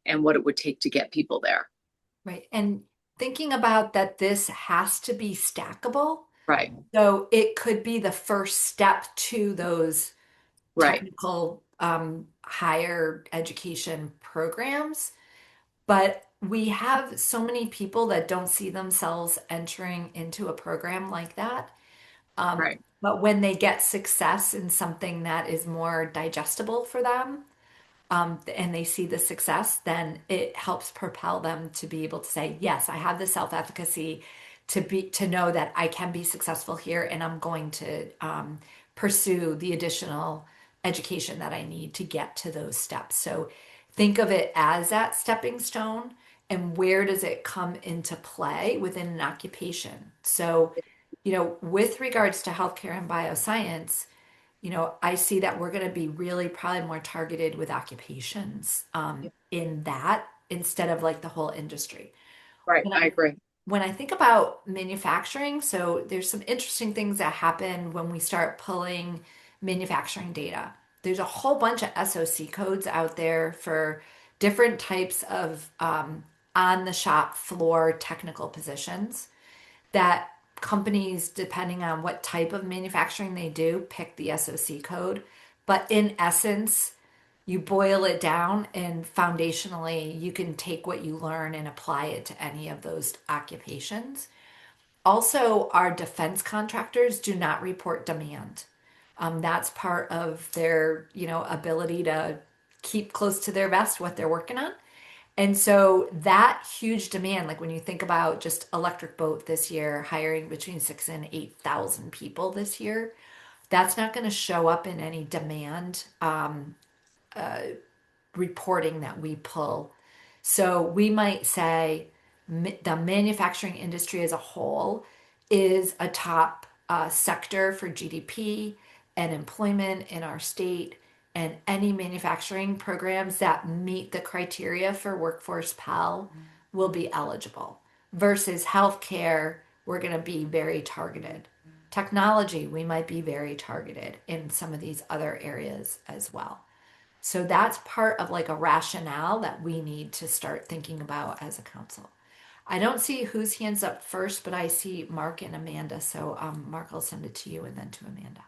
and what it would take to get people there. Right. And thinking about that, this has to be stackable. Right. So it could be the first step to those technical higher education programs. But we have so many people that don't see themselves entering into a program like that. But when they get success in something that is more digestible for them, and they see the success, then it helps propel them to be able to say, yes, I have the self-efficacy to know that I can be successful here, and I'm going to pursue the additional education that I need to get to those steps. So think of it as that stepping stone, and where does it come into play within an occupation? So, with regards to healthcare and bioscience, I see that we're going to be really probably more targeted with occupations in that instead of like the whole industry. Right, I agree. When I think about manufacturing, so there's some interesting things that happen when we start pulling manufacturing data. There's a whole bunch of SOC codes out there for different types of on the shop floor technical positions that companies, depending on what type of manufacturing they do, pick the SOC code. But in essence, you boil it down, and foundationally, you can take what you learn and apply it to any of those occupations. Also, our defense contractors do not report demand. That's part of their, ability to keep close to their vest what they're working on. And so that huge demand, like when you think about just Electric Boat this year, hiring between 6,000 and 8,000 people this year, that's not going to show up in any demand reporting that we pull. So we might say the manufacturing industry as a whole is a top sector for GDP and employment in our state. And any manufacturing programs that meet the criteria for Workforce Pell will be eligible. Versus healthcare, we're going to be very targeted. Technology, we might be very targeted in some of these other areas as well. So that's part of like a rationale that we need to start thinking about as a council. I don't see whose hands up first, but I see Mark and Amanda. So Mark, I'll send it to you and then to Amanda.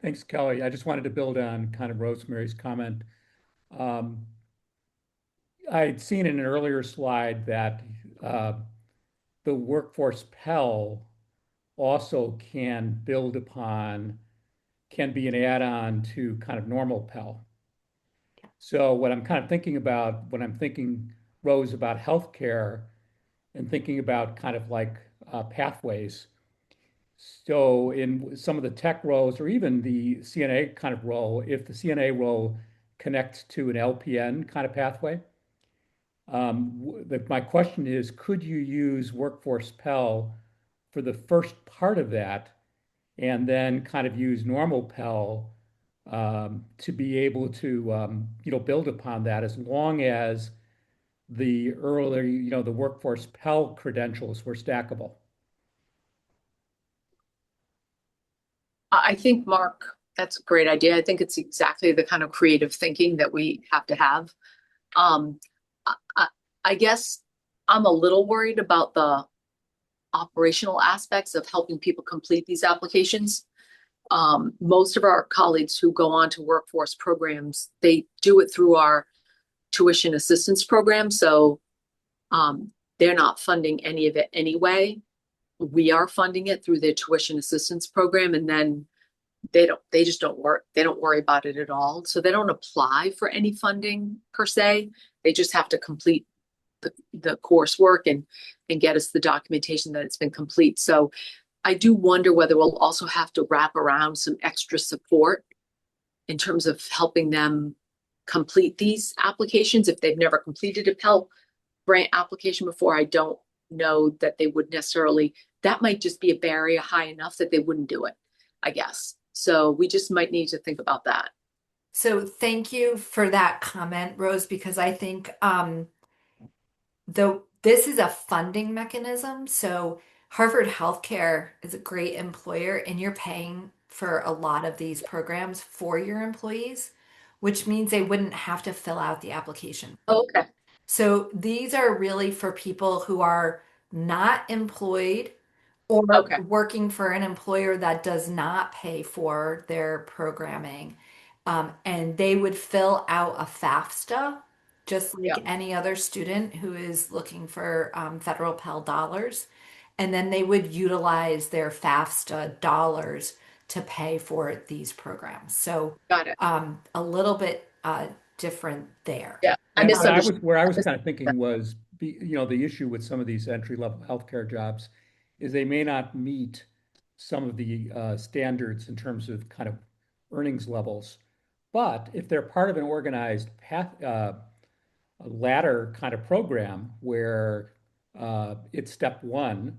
Thanks, Kelly. I just wanted to build on kind of Rosemary's comment. I'd seen in an earlier slide that the workforce Pell also can build upon, can be an add-on to kind of normal Pell. So what I'm kind of thinking about when I'm thinking, Rose, about healthcare and thinking about kind of like pathways. So in some of the tech roles or even the CNA kind of role, if the CNA role connects to an LPN kind of pathway, my question is, could you use Workforce Pell for the first part of that and then kind of use normal Pell to be able to build upon that as long as the earlier, the Workforce Pell credentials were stackable? I think, Mark, that's a great idea. I think it's exactly the kind of creative thinking that we have to have. I guess I'm a little worried about the operational aspects of helping people complete these applications. Most of our colleagues who go on to workforce programs, they do it through our tuition assistance program. So they're not funding any of it anyway. We are funding it through their tuition assistance program, and then they just don't work. They don't worry about it at all. So they don't apply for any funding per se. They just have to complete the coursework and get us the documentation that it's been complete. So I do wonder whether we'll also have to wrap around some extra support in terms of helping them complete these applications. If they've never completed a Pell Grant application before, I don't know that they would necessarily, that might just be a barrier high enough that they wouldn't do it, I guess. So we just might need to think about that. So thank you for that comment, Rose, because I think though this is a funding mechanism. So Harvard Healthcare is a great employer, and you're paying for a lot of these programs for your employees, which means they wouldn't have to fill out the application. Okay. So these are really for people who are not employed or working for an employer that does not pay for their programming. And they would fill out a FAFSA just like any other student who is looking for federal Pell dollars. And then they would utilize their FAFSA dollars to pay for these programs. So got it. A little bit different there. Yeah. Where I was kind of thinking was, the issue with some of these entry-level healthcare jobs is they may not meet some of the standards in terms of kind of earnings levels. But if they're part of an organized path, a ladder kind of program where it's step one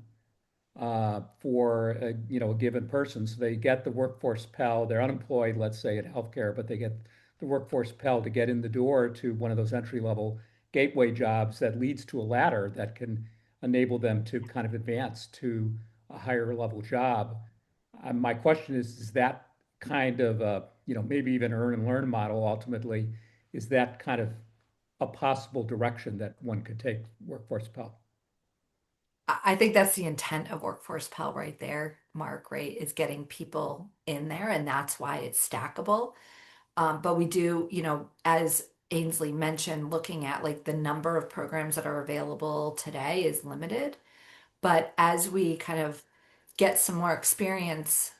for a given person, so they get the workforce Pell, they're unemployed, let's say in healthcare, but they get the workforce Pell to get in the door to one of those entry level gateway jobs that leads to a ladder that can enable them to kind of advance to a higher level job. My question is that kind of maybe even earn and learn model ultimately, is that kind of a possible direction that one could take Workforce Pell? I think that's the intent of Workforce Pell right there, Mark, right? Is getting people in there, and that's why it's stackable. But we do, as Ainsley mentioned, looking at like the number of programs that are available today is limited. But as we kind of get some more experience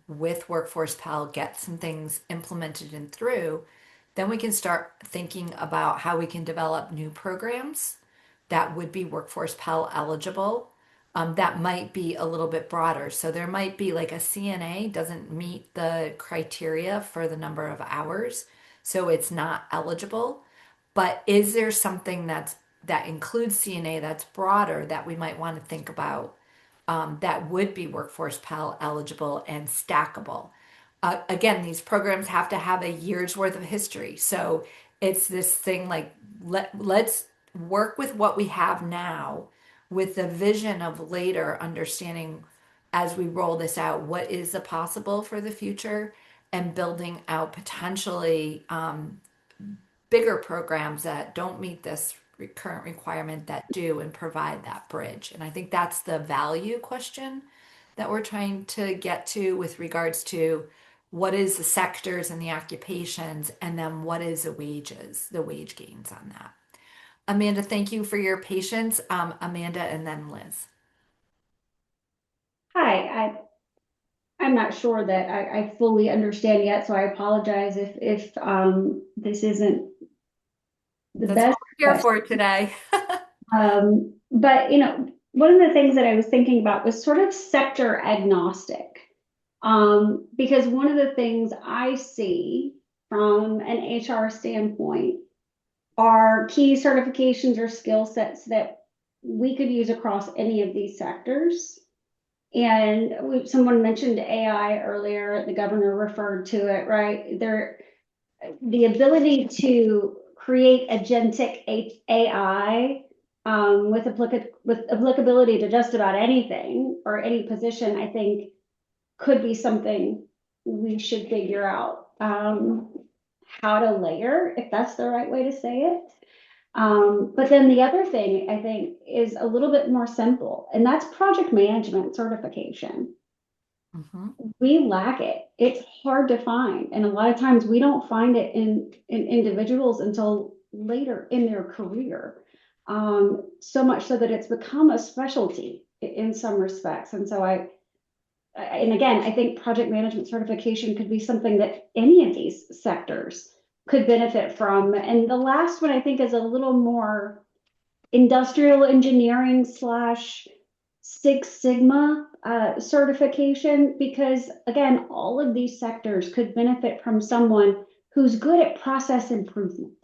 with Workforce Pal, get some things implemented and through, then we can start thinking about how we can develop new programs that would be Workforce Pal eligible. That might be a little bit broader. So there might be like a CNA doesn't meet the criteria for the number of hours, so it's not eligible. But is there something that includes CNA that's broader that we might want to think about, that would be Workforce Pal eligible and stackable? Again, these programs have to have a year's worth of history. So it's this thing like let's work with what we have now with the vision of later understanding as we roll this out what is the possible for the future and building out potentially bigger programs that don't meet this current requirement that do and provide that bridge. And I think that's the value question that we're trying to get to with regards to what is the sectors and the occupations, and then what is the wages, the wage gains on that. Amanda, thank you for your patience. Amanda and then Liz. Hi, I'm not sure that I fully understand yet, so I apologize if this isn't the That's best what we're here question. for today. But one of the things that I was thinking about was sort of sector agnostic. Because one of the things I see from an HR standpoint are key certifications or skill sets that we could use across any of these sectors. And someone mentioned AI earlier, the governor referred to it, right? The ability to create agentic AI with applicability to just about anything or any position, I think could be something we should figure out how to layer, if that's the right way to say it. But then the other thing I think is a little bit more simple, and that's project management certification. We lack it. It's hard to find. And a lot of times we don't find it in individuals until later in their career. So much so that it's become a specialty in some respects. And so and again, I think project management certification could be something that any of these sectors could benefit from. And the last one I think is a little more industrial engineering / Six Sigma certification, because again, all of these sectors could benefit from someone who's good at process improvement,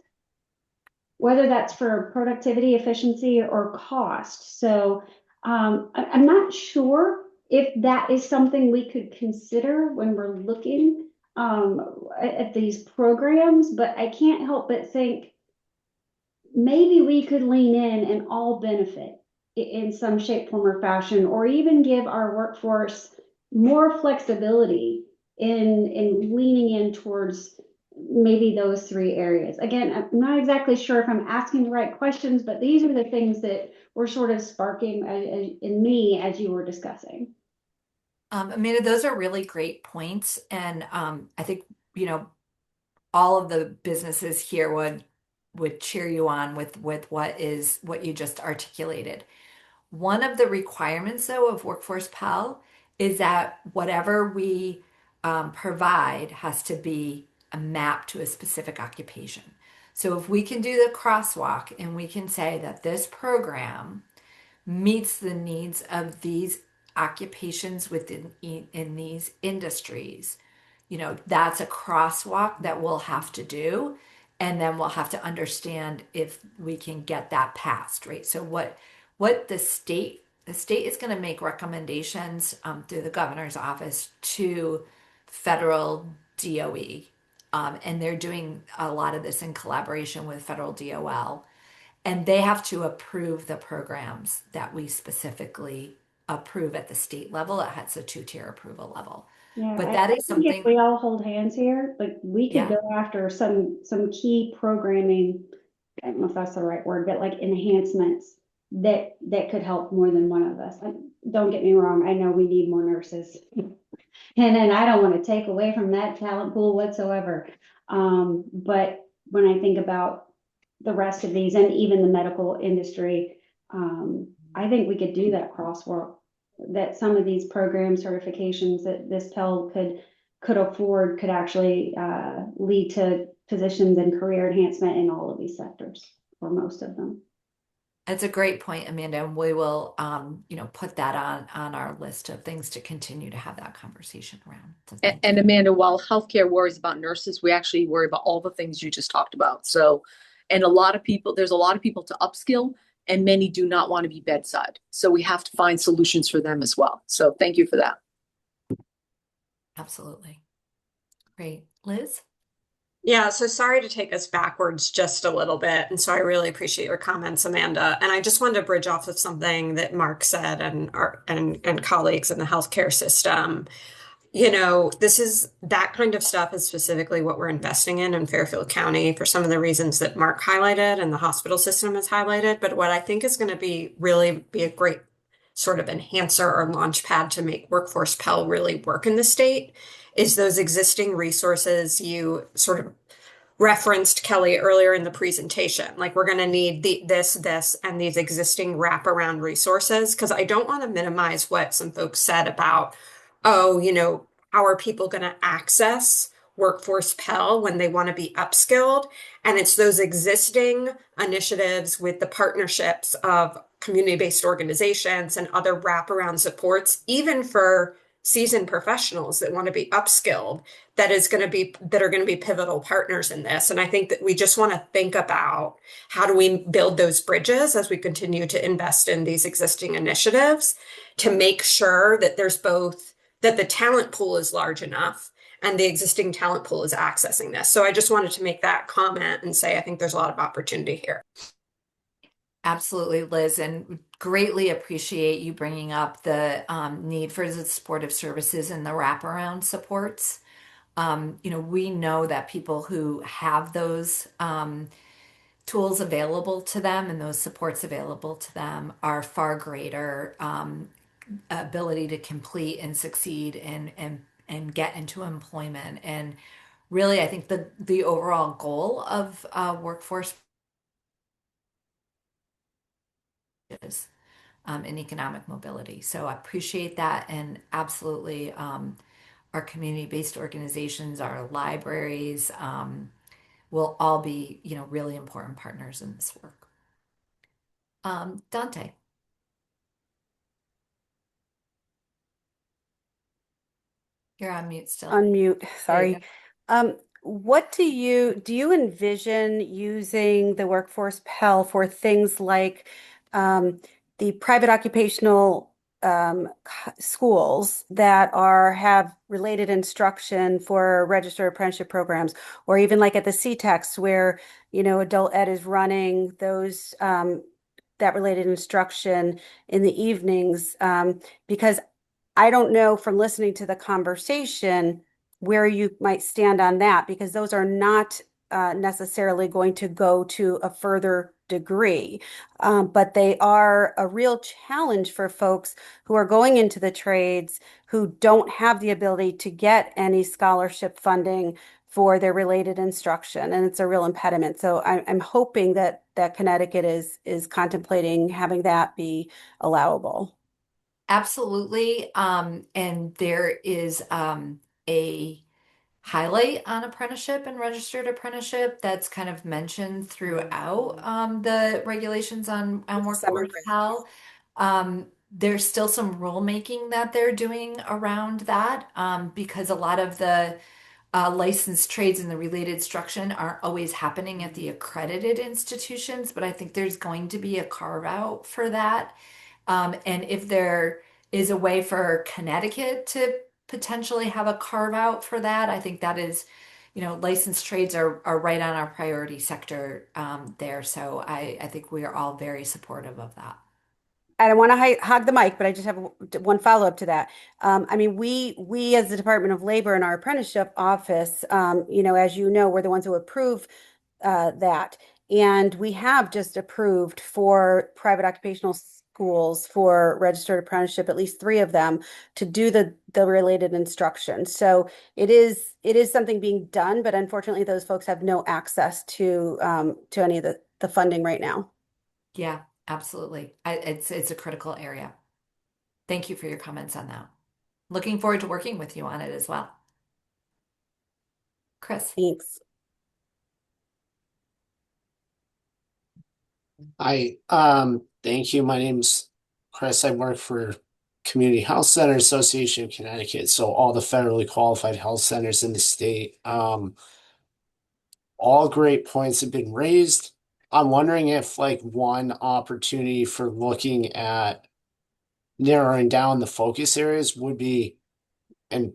whether that's for productivity, efficiency, or cost. So I'm not sure if that is something we could consider when we're looking at these programs, but I can't help but think maybe we could lean in and all benefit in some shape, form, or fashion, or even give our workforce more flexibility in leaning in towards maybe those three areas. Again, I'm not exactly sure if I'm asking the right questions, but these are the things that were sort of sparking in me as you were discussing. Amanda, those are really great points. And I think, all of the businesses here would cheer you on with what you just articulated. One of the requirements, though, of Workforce Pal is that whatever we provide has to be a map to a specific occupation. So if we can do the crosswalk and we can say that this program meets the needs of these occupations within in these industries, that's a crosswalk that we'll have to do, and then we'll have to understand if we can get that passed, right? So what the state is going to make recommendations through the governor's office to federal DOE, and they're doing a lot of this in collaboration with federal DOL, and they have to approve the programs that we specifically approve at the state level. It has a two-tier approval level. Yeah, but I that is think if something we all hold hands here, like we could go after some key programming, I don't know if that's the right word, but like enhancements that could help more than one of us. Don't get me wrong, I know we need more nurses. And I don't want to take away from that talent pool whatsoever. But when I think about the rest of these and even the medical industry, I think we could do that crosswalk that some of these program certifications that this Pell could afford could actually lead to positions and career enhancement in all of these sectors, or most of them. That's a great point, Amanda, and we will, put that on our list of things to continue to have that conversation around. So And Amanda, while healthcare worries about nurses, we actually worry about all the things you just talked about. So, and there's a lot of people to upskill, and many do not want to be bedside. So we have to find solutions for them as well. So thank you for that. Absolutely. Great. Liz? Yeah, so sorry to take us backwards just a little bit. And so I really appreciate your comments, Amanda. And I just wanted to bridge off of something that Mark said and colleagues in the healthcare system. This is that kind of stuff is specifically what we're investing in Fairfield County for some of the reasons that Mark highlighted and the hospital system has highlighted. But what I think is going to be a great sort of enhancer or launch pad to make Workforce Pell really work in the state is those existing resources you sort of referenced, Kelly, earlier in the presentation. Like we're going to need this, and these existing wraparound resources, because I don't want to minimize what some folks said about, how are people going to access Workforce Pell when they want to be upskilled? And it's those existing initiatives with the partnerships of community-based organizations and other wraparound supports, even for seasoned professionals that want to be upskilled, that are going to be pivotal partners in this. And I think that we just want to think about how do we build those bridges as we continue to invest in these existing initiatives to make sure that that the talent pool is large enough and the existing talent pool is accessing this. So I just wanted to make that comment and say I think there's a lot of opportunity here. Absolutely, Liz, and greatly appreciate you bringing up the need for the supportive services and the wraparound supports. We know that people who have those tools available to them and those supports available to them are far greater ability to complete and succeed and get into employment. And really, I think the overall goal of workforce is in economic mobility. So I appreciate that, and absolutely our community-based organizations, our libraries will all be, really important partners in this work. Dante. You're on mute still. Unmute, sorry. What do you envision using the Workforce Pell for things like the private occupational schools that have related instruction for registered apprenticeship programs, or even like at the CTEX where, adult ed is running those that related instruction in the evenings? Because I don't know from listening to the conversation where you might stand on that, because those are not necessarily going to go to a further degree, but they are a real challenge for folks who are going into the trades who don't have the ability to get any scholarship funding for their related instruction, and it's a real impediment. So I'm hoping that Connecticut is contemplating having that be allowable. Absolutely. And there is a highlight on apprenticeship and registered apprenticeship that's kind of mentioned throughout the regulations on Workforce Pell. There's still some rulemaking that they're doing around that because a lot of the licensed trades and the related instruction aren't always happening at the accredited institutions, but I think there's going to be a carve out for that. And if there is a way for Connecticut to potentially have a carve out for that, I think that is, licensed trades are right on our priority sector there. So I think we are all very supportive of that. I don't want to hog the mic, but I just have one follow-up to that. We as the Department of Labor in our apprenticeship office, as you know, we're the ones who approve that. And we have just approved for private occupational schools for registered apprenticeship, at least 3 of them, to do the related instruction. So it is something being done, but unfortunately those folks have no access to any of the funding right now. Yeah, absolutely. It's a critical area. thank you for your comments on that. Looking forward to working with you on it as well. Chris. Thanks. Hi, thank you. My name's Chris. I work for Community Health Center Association of Connecticut, so all the federally qualified health centers in the state. All great points have been raised. I'm wondering if like one opportunity for looking at narrowing down the focus areas would be, and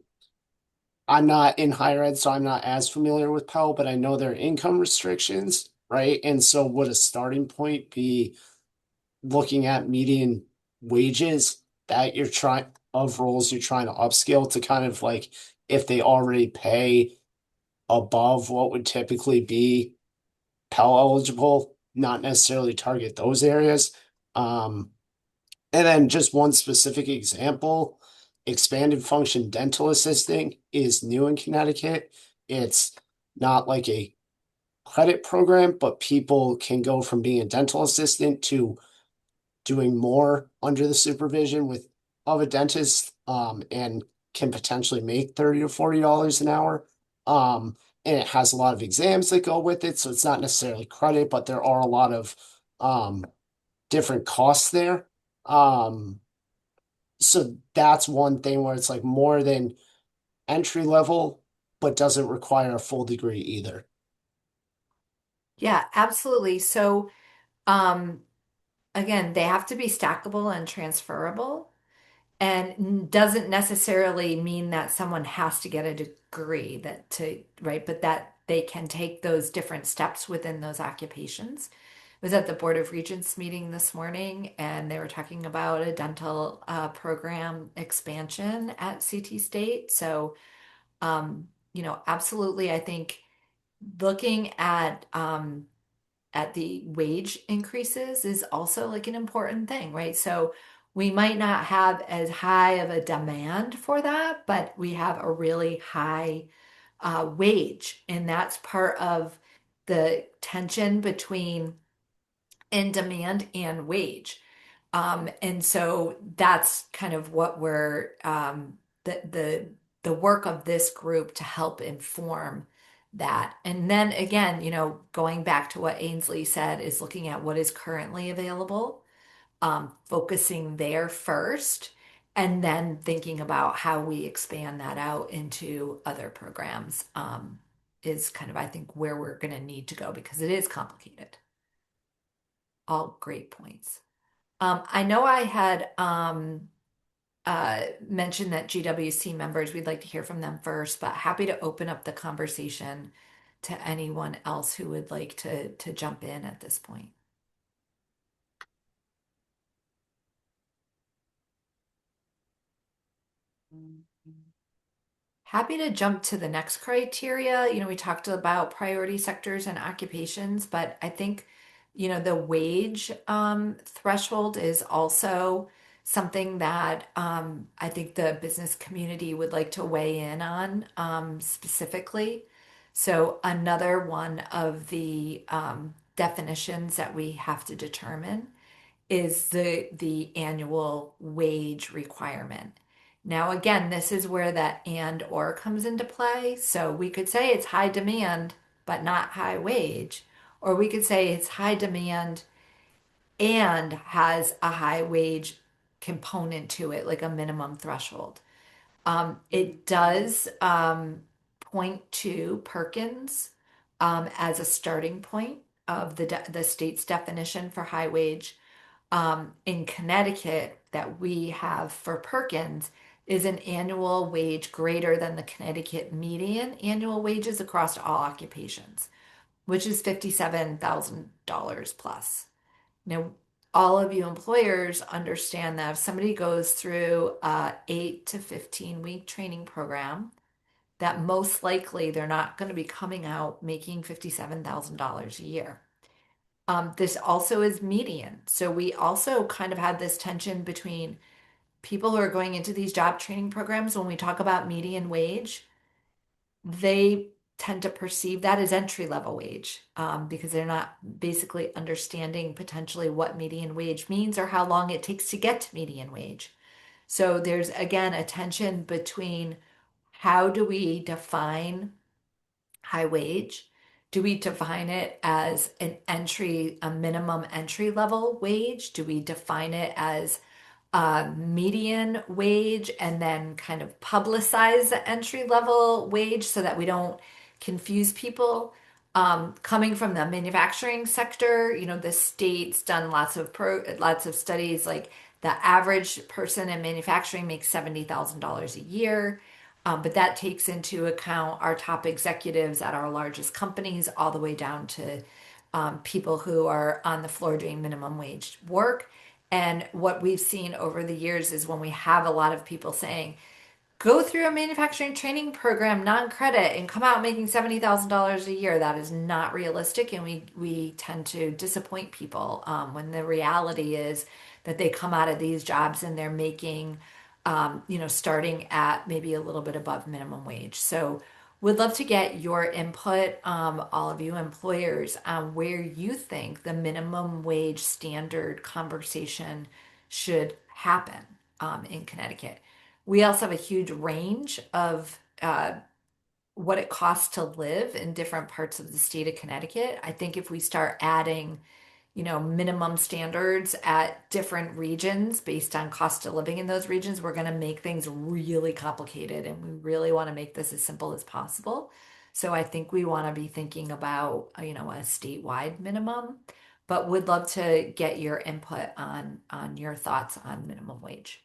I'm not in higher ed, so I'm not as familiar with Pell, but I know there are income restrictions, right? And so would a starting point be looking at median wages that you're trying of roles you're trying to upskill to kind of like if they already pay above what would typically be Pell eligible, not necessarily target those areas. And then just one specific example, expanded function dental assisting is new in Connecticut. It's not like a credit program, but people can go from being a dental assistant to doing more under the supervision with of a dentist and can potentially make $30 to $40 an hour. And it has a lot of exams that go with it, so it's not necessarily credit, but there are a lot of different costs there. So that's one thing where it's like more than entry level, but doesn't require a full degree either. Yeah, absolutely. So, again, they have to be stackable and transferable, and doesn't necessarily mean that someone has to get a degree that to, right, but that they can take those different steps within those occupations. I was at the Board of Regents meeting this morning, and they were talking about a dental program expansion at CT State. So, absolutely, I think looking at the wage increases is also like an important thing, right? So we might not have as high of a demand for that, but we have a really high wage, and that's part of the tension between in demand and wage. And so that's kind of what we're the work of this group to help inform that. And then again, going back to what Ainsley said, is looking at what is currently available, focusing there first, and then thinking about how we expand that out into other programs, is kind of, I think, where we're going to need to go because it is complicated. All great points. I know I had mentioned that GWC members, we'd like to hear from them first, but happy to open up the conversation to anyone else who would like to jump in at this point. Happy to jump to the next criteria. We talked about priority sectors and occupations, but I think, the wage threshold is also something that I think the business community would like to weigh in on specifically. So another one of the definitions that we have to determine is the annual wage requirement. Now, again, this is where that and or comes into play. So we could say it's high demand, but not high wage. Or we could say it's high demand and has a high wage component to it, like a minimum threshold. It does point to Perkins as a starting point of the state's definition for high wage. In Connecticut, that we have for Perkins is an annual wage greater than the Connecticut median annual wages across all occupations, which is $57,000 plus. Now, all of you employers understand that if somebody goes through a 8 to 15 week training program, that most likely they're not going to be coming out making $57,000 a year. This also is median. So we also kind of had this tension between people who are going into these job training programs. When we talk about median wage, they tend to perceive that as entry level wage, because they're not basically understanding potentially what median wage means or how long it takes to get to median wage. So there's again a tension between how do we define high wage? Do we define it as a minimum entry level wage? Do we define it as median wage and then kind of publicize the entry level wage so that we don't confuse people. Coming from the manufacturing sector, the state's done lots of studies. Like the average person in manufacturing makes $70,000 a year. But that takes into account our top executives at our largest companies, all the way down to people who are on the floor doing minimum wage work. And what we've seen over the years is when we have a lot of people saying, go through a manufacturing training program, non-credit, and come out making $70,000 a year, that is not realistic. And we tend to disappoint people when the reality is that they come out of these jobs and they're making, starting at maybe a little bit above minimum wage. So would love to get your input, all of you employers, on where you think the minimum wage standard conversation should happen in Connecticut. We also have a huge range of what it costs to live in different parts of the state of Connecticut. I think if we start adding minimum standards at different regions based on cost of living in those regions, we're going to make things really complicated. And we really want to make this as simple as possible. So I think we want to be thinking about, a statewide minimum, but would love to get your input on your thoughts on minimum wage.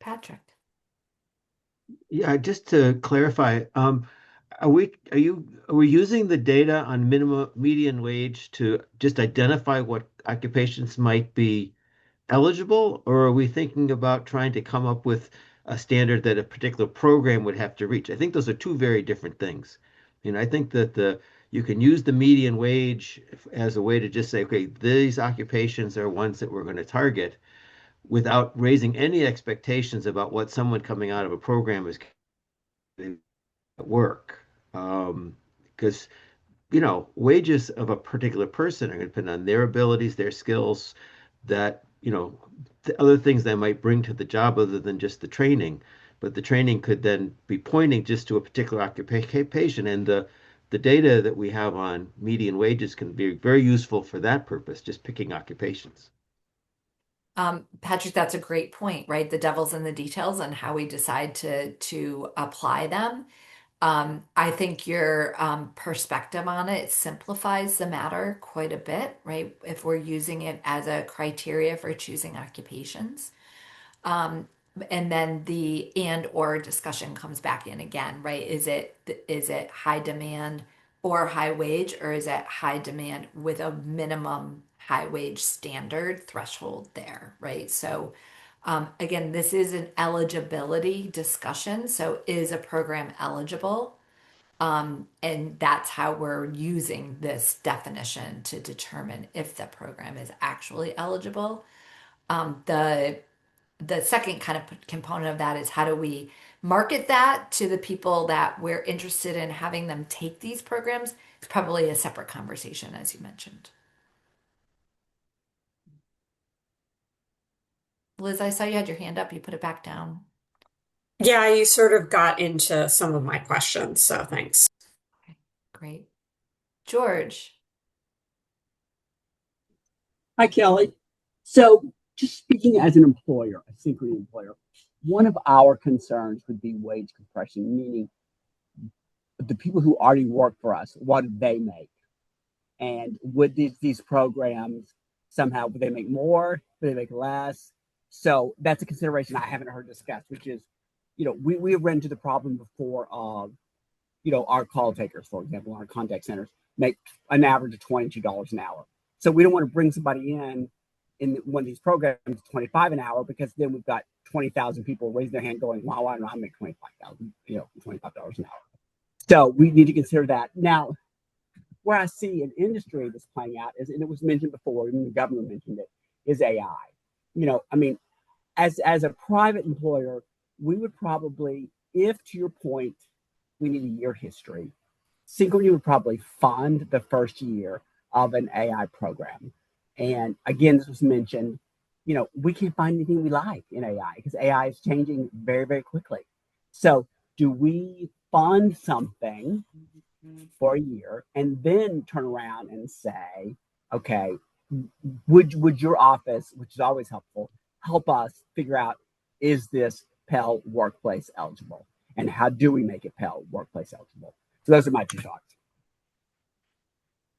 Patrick. Yeah, just to clarify, are we using the data on minimum median wage to just identify what occupations might be eligible, or are we thinking about trying to come up with a standard that a particular program would have to reach? I think those are two very different things. I think that you can use the median wage as a way to just say, okay, these occupations are ones that we're going to target without raising any expectations about what someone coming out of a program is going to work. Because wages of a particular person are going to depend on their abilities, their skills, that, the other things they might bring to the job other than just the training. But the training could then be pointing just to a particular occupation. And the data that we have on median wages can be very useful for that purpose, just picking occupations. Patrick, that's a great point, right? The devil's in the details on how we decide to apply them. I think your perspective on it simplifies the matter quite a bit, right? If we're using it as a criteria for choosing occupations. And then the and or discussion comes back in again, right? Is it high demand or high wage, or is it high demand with a minimum high wage standard threshold there, right? So again, this is an eligibility discussion. So is a program eligible? And that's how we're using this definition to determine if the program is actually eligible. The second kind of component of that is how do we market that to the people that we're interested in having them take these programs? It's probably a separate conversation, as you mentioned. Liz, I saw you had your hand up. You put it back down. Yeah, you sort of got into some of my questions, so thanks. Okay, great. George. Hi, Kelly. So, just speaking as an employer, a Synchrony employer, one of our concerns would be wage compression, meaning the people who already work for us, what do they make? And would these programs somehow, would they make more? Would they make less? So that's a consideration I haven't heard discussed, which is, we've run into the problem before of, our call takers, for example, our contact centers make an average of $22 an hour. So we don't want to bring somebody in one of these programs, 25 an hour, because then we've got 20,000 people raising their hand going, wow, I don't know, I make 25,000, $25 an hour. So we need to consider that. Now, where I see an industry that's playing out is, and it was mentioned before, even the governor mentioned it, is AI. I mean, as a private employer, we would probably, if to your point, we need a year history, Synchrony would probably fund the first year of an AI program. And again, this was mentioned, we can't find anything we like in AI because AI is changing very, very quickly. So do we fund something for a year and then turn around and say, okay, would your office, which is always helpful, help us figure out, is this Pell workplace eligible? And how do we make it Pell workplace eligible? So those are my two thoughts.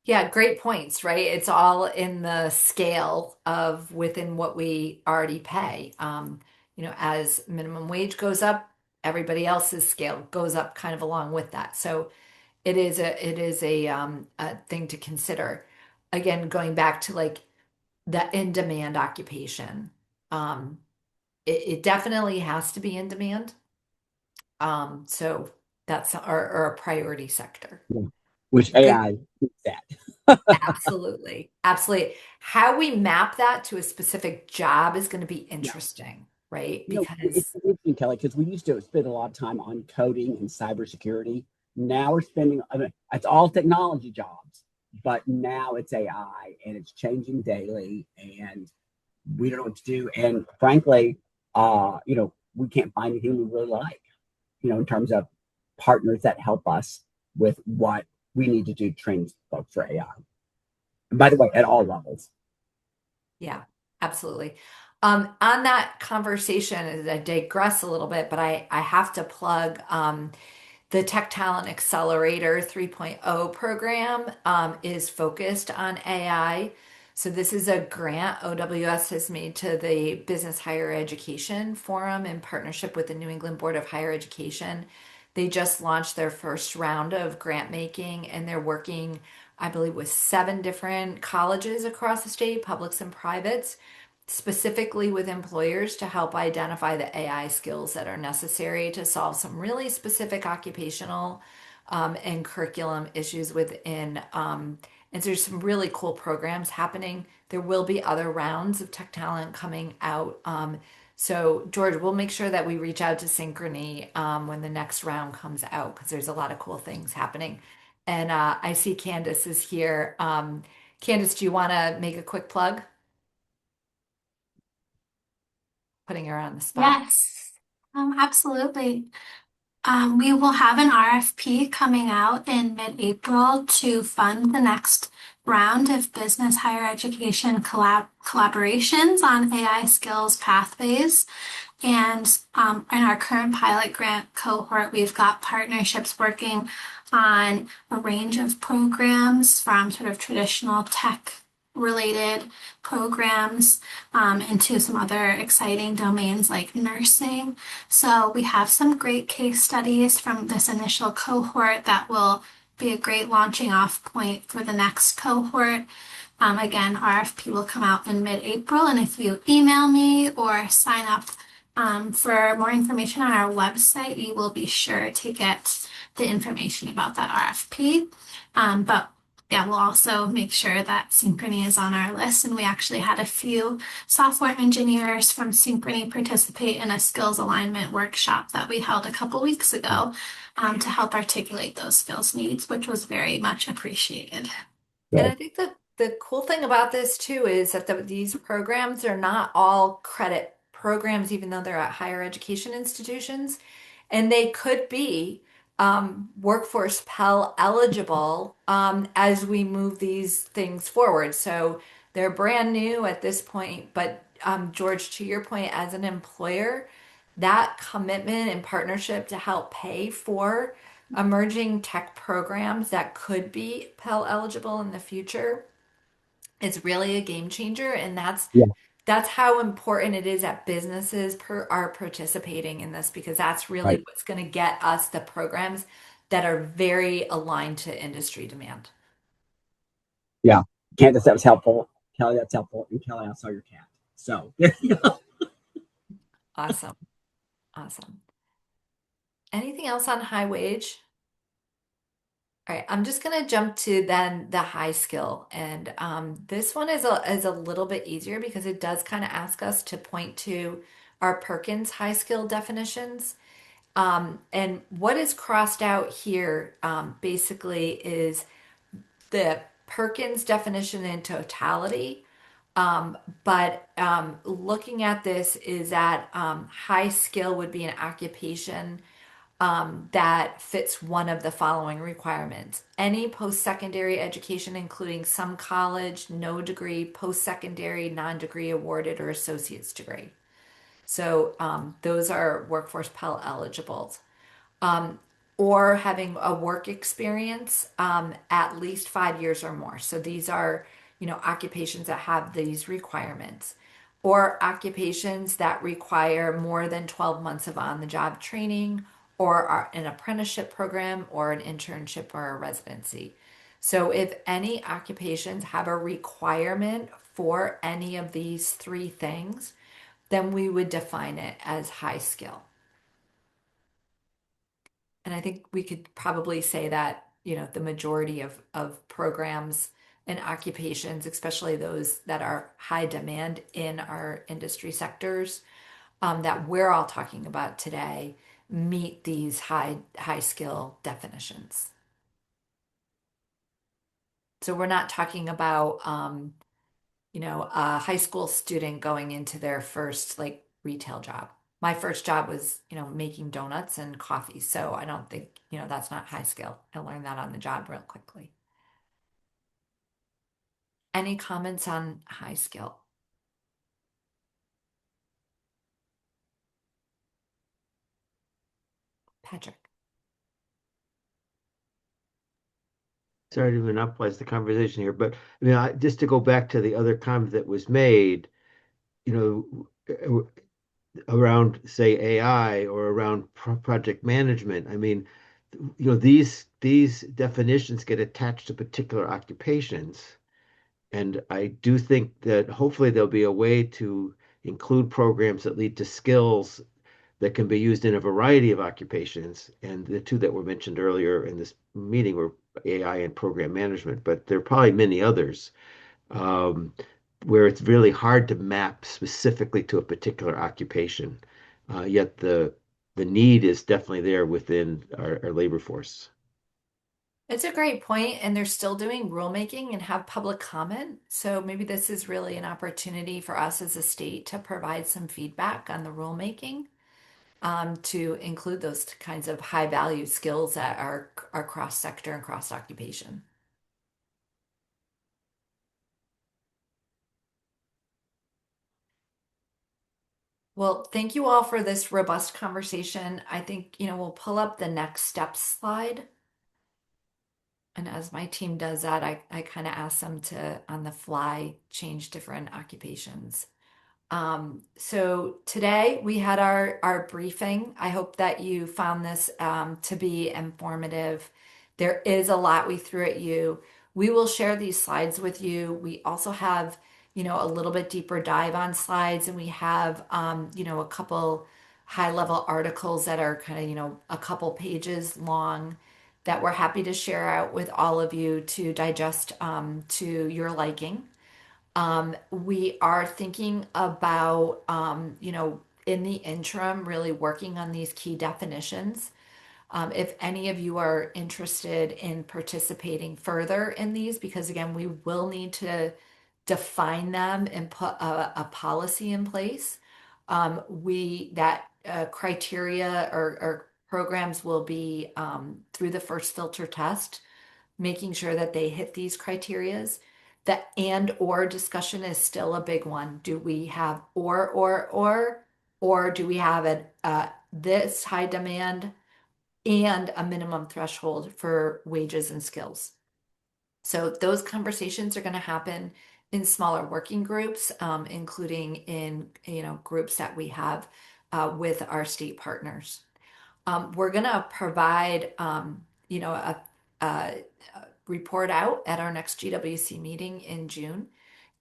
Yeah, great points, right? It's all in the scale of within what we already pay. As minimum wage goes up, everybody else's scale goes up kind of along with that. So it is a thing to consider. Again, going back to like the in-demand occupation, it definitely has to be in demand. So that's our priority sector. Yeah. Which Good. AI is that. Absolutely. Absolutely. How we map that to a specific job is going to be Yeah. interesting, right? It's Because interesting, Kelly, because we used to spend a lot of time on coding and cybersecurity. Now we're spending, it's all technology jobs, but now it's AI and it's changing daily and we don't know what to do. And frankly, we can't find anything we really like, in terms of partners that help us with what we need to do to train folks for AI. And by the way, at all levels. yeah, absolutely. On that conversation, I digress a little bit, but I have to plug the Tech Talent Accelerator 3.0 program is focused on AI. So this is a grant OWS has made to the Business Higher Education Forum in partnership with the New England Board of Higher Education. They just launched their first round of grant making and they're working, I believe, with 7 different colleges across the state, publics and privates, specifically with employers to help identify the AI skills that are necessary to solve some really specific occupational and curriculum issues within. And so there's some really cool programs happening. There will be other rounds of tech talent coming out. So, George, we'll make sure that we reach out to Synchrony when the next round comes out because there's a lot of cool things happening. And I see Candace is here. Candace, do you want to make a quick plug? Putting her on the spot. Yes, absolutely. We will have an RFP coming out in mid-April to fund the next round of business higher education collaborations on AI skills pathways. And in our current pilot grant cohort, we've got partnerships working on a range of programs from sort of traditional tech related programs into some other exciting domains like nursing. So we have some great case studies from this initial cohort that will be a great launching off point for the next cohort. Again, RFP will come out in mid-April, and if you email me or sign up for more information on our website, you will be sure to get the information about that RFP. But yeah, we'll also make sure that Synchrony is on our list. And we actually had a few software engineers from Synchrony participate in a skills alignment workshop that we held a couple weeks ago to help articulate those skills needs, which was very much appreciated. And I think that the cool thing about this too is that these programs are not all credit programs, even though they're at higher education institutions, and they could be workforce Pell eligible as we move these things forward. So they're brand new at this point, but George, to your point, as an employer, that commitment and partnership to help pay for emerging tech programs that could be Pell eligible in the future is really a game changer, and Yeah. that's how important it is that businesses are participating in this because that's really Right. what's going to get us the programs that are very aligned to industry demand. Yeah. Candace, that was helpful. Kelly, that's helpful. And Kelly, I saw your cat. So there you go. Awesome. Awesome. Anything else on high wage? All right, I'm just gonna jump to then the high skill, and this one is a little bit easier because it does kind of ask us to point to our Perkins high skill definitions. And what is crossed out here basically is the Perkins definition in totality. But looking at this is that high skill would be an occupation that fits one of the following requirements. Any post-secondary education, including some college, no degree, post-secondary, non-degree awarded, or associate's degree. So those are workforce Pell eligibles. Um, or having a work experience at least 5 years or more. So these are, occupations that have these requirements, or occupations that require more than 12 months of on-the-job training, or are an apprenticeship program, or an internship, or a residency. So if any occupations have a requirement for any of these three things, then we would define it as high skill. And I think we could probably say that, the majority of programs and occupations, especially those that are high demand in our industry sectors, that we're all talking about today, meet these high skill definitions. So we're not talking about, a high school student going into their first like retail job. My first job was, making donuts and coffee. So I don't think, that's not high skill. I learned that on the job real quickly. Any comments on high skill? Patrick. Sorry to monopolize the conversation here, but I mean, just to go back to the other comment that was made, around say AI or around project management. I mean, these definitions get attached to particular occupations, and I do think that hopefully there'll be a way to include programs that lead to skills that can be used in a variety of occupations. And the two that were mentioned earlier in this meeting were AI and program management, but there are probably many others um, where it's really hard to map specifically to a particular occupation. Yet the need is definitely there within our labor force. It's a great point, and they're still doing rulemaking and have public comment. So maybe this is really an opportunity for us as a state to provide some feedback on the rulemaking, to include those kinds of high value skills that are cross sector and cross occupation. Well, thank you all for this robust conversation. I think, we'll pull up the next steps slide. And as my team does that, I kind of ask them to, on the fly, change different occupations. So today we had our briefing. I hope that you found this to be informative. There is a lot we threw at you. We will share these slides with you. We also have, a little bit deeper dive on slides, and we have, a couple high level articles that are kind of, a couple pages long that we're happy to share out with all of you to digest to your liking. We are thinking about, in the interim, really working on these key definitions. If any of you are interested in participating further in these, because again, we will need to define them and put a policy in place. That criteria or programs will be through the first filter test, making sure that they hit these criterias. The and or discussion is still a big one. Do we have or do we have this high demand and a minimum threshold for wages and skills? So those conversations are going to happen in smaller working groups, including in groups that we have with our state partners. We're going to provide a report out at our next GWC meeting in June,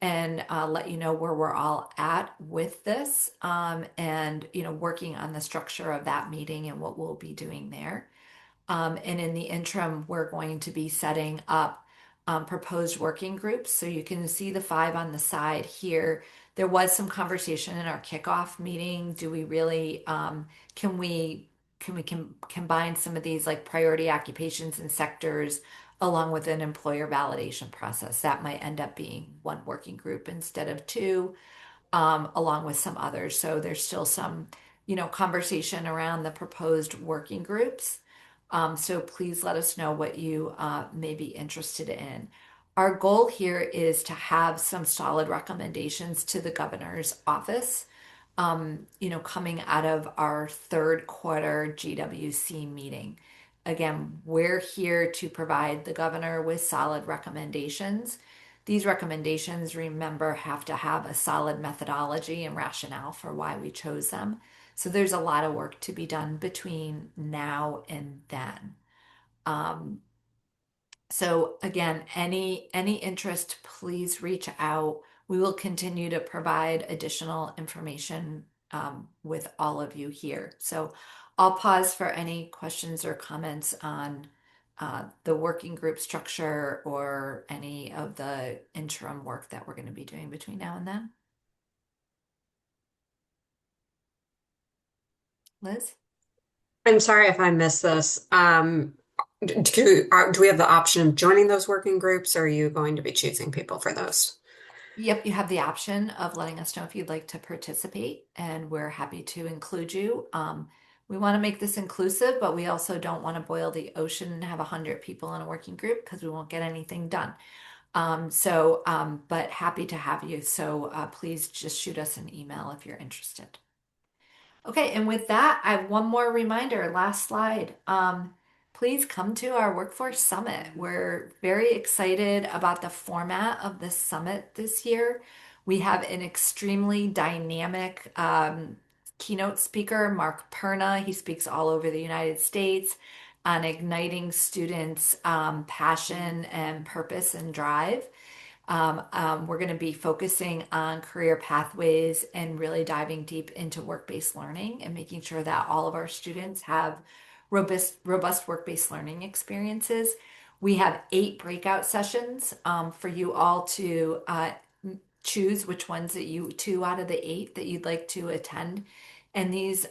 and let you know where we're all at with this, and working on the structure of that meeting and what we'll be doing there. And in the interim, we're going to be setting up proposed working groups. So you can see the 5 on the side here. There was some conversation in our kickoff meeting. Do we really, can we combine some of these like priority occupations and sectors along with an employer validation process? That might end up being one working group instead of 2, along with some others. So there's still some, conversation around the proposed working groups. So please let us know what you may be interested in. Our goal here is to have some solid recommendations to the governor's office, coming out of our third quarter GWC meeting. Again, we're here to provide the governor with solid recommendations. These recommendations, remember, have to have a solid methodology and rationale for why we chose them. So there's a lot of work to be done between now and then. So again, any interest, please reach out. We will continue to provide additional information with all of you here. So I'll pause for any questions or comments on the working group structure or any of the interim work that we're going to be doing between now and then. Liz? I'm sorry if I missed this. Do we have the option of joining those working groups, or are you going to be choosing people for those? Yep, you have the option of letting us know if you'd like to participate, and we're happy to include you. We want to make this inclusive, but we also don't want to boil the ocean and have 100 people in a working group because we won't get anything done. But happy to have you. So please just shoot us an email if you're interested. Okay, and with that, I have one more reminder, last slide. Please come to our Workforce Summit. We're very excited about the format of this summit this year. We have an extremely dynamic keynote speaker, Mark Perna. He speaks all over the United States on igniting students' passion and purpose and drive. We're going to be focusing on career pathways and really diving deep into work-based learning and making sure that all of our students have robust work-based learning experiences. We have 8 breakout sessions for you all to choose which ones that 2 out of the 8 that you'd like to attend. And these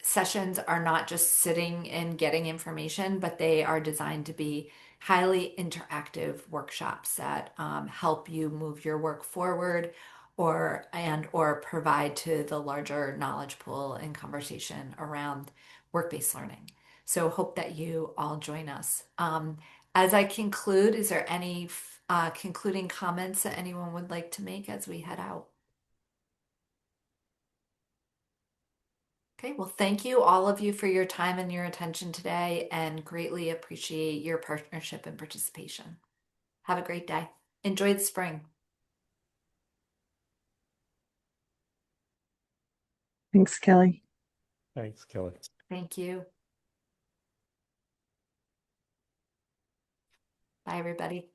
sessions are not just sitting and getting information, but they are designed to be highly interactive workshops that help you move your work forward or provide to the larger knowledge pool and conversation around work-based learning. So hope that you all join us. As I conclude, is there any concluding comments that anyone would like to make as we head out? Okay, well, thank you all of you for your time and your attention today, and greatly appreciate your partnership and participation. Have a great day. Enjoy the spring. Thanks, Kelly. Thanks, Kelly. Thank you. Bye, everybody.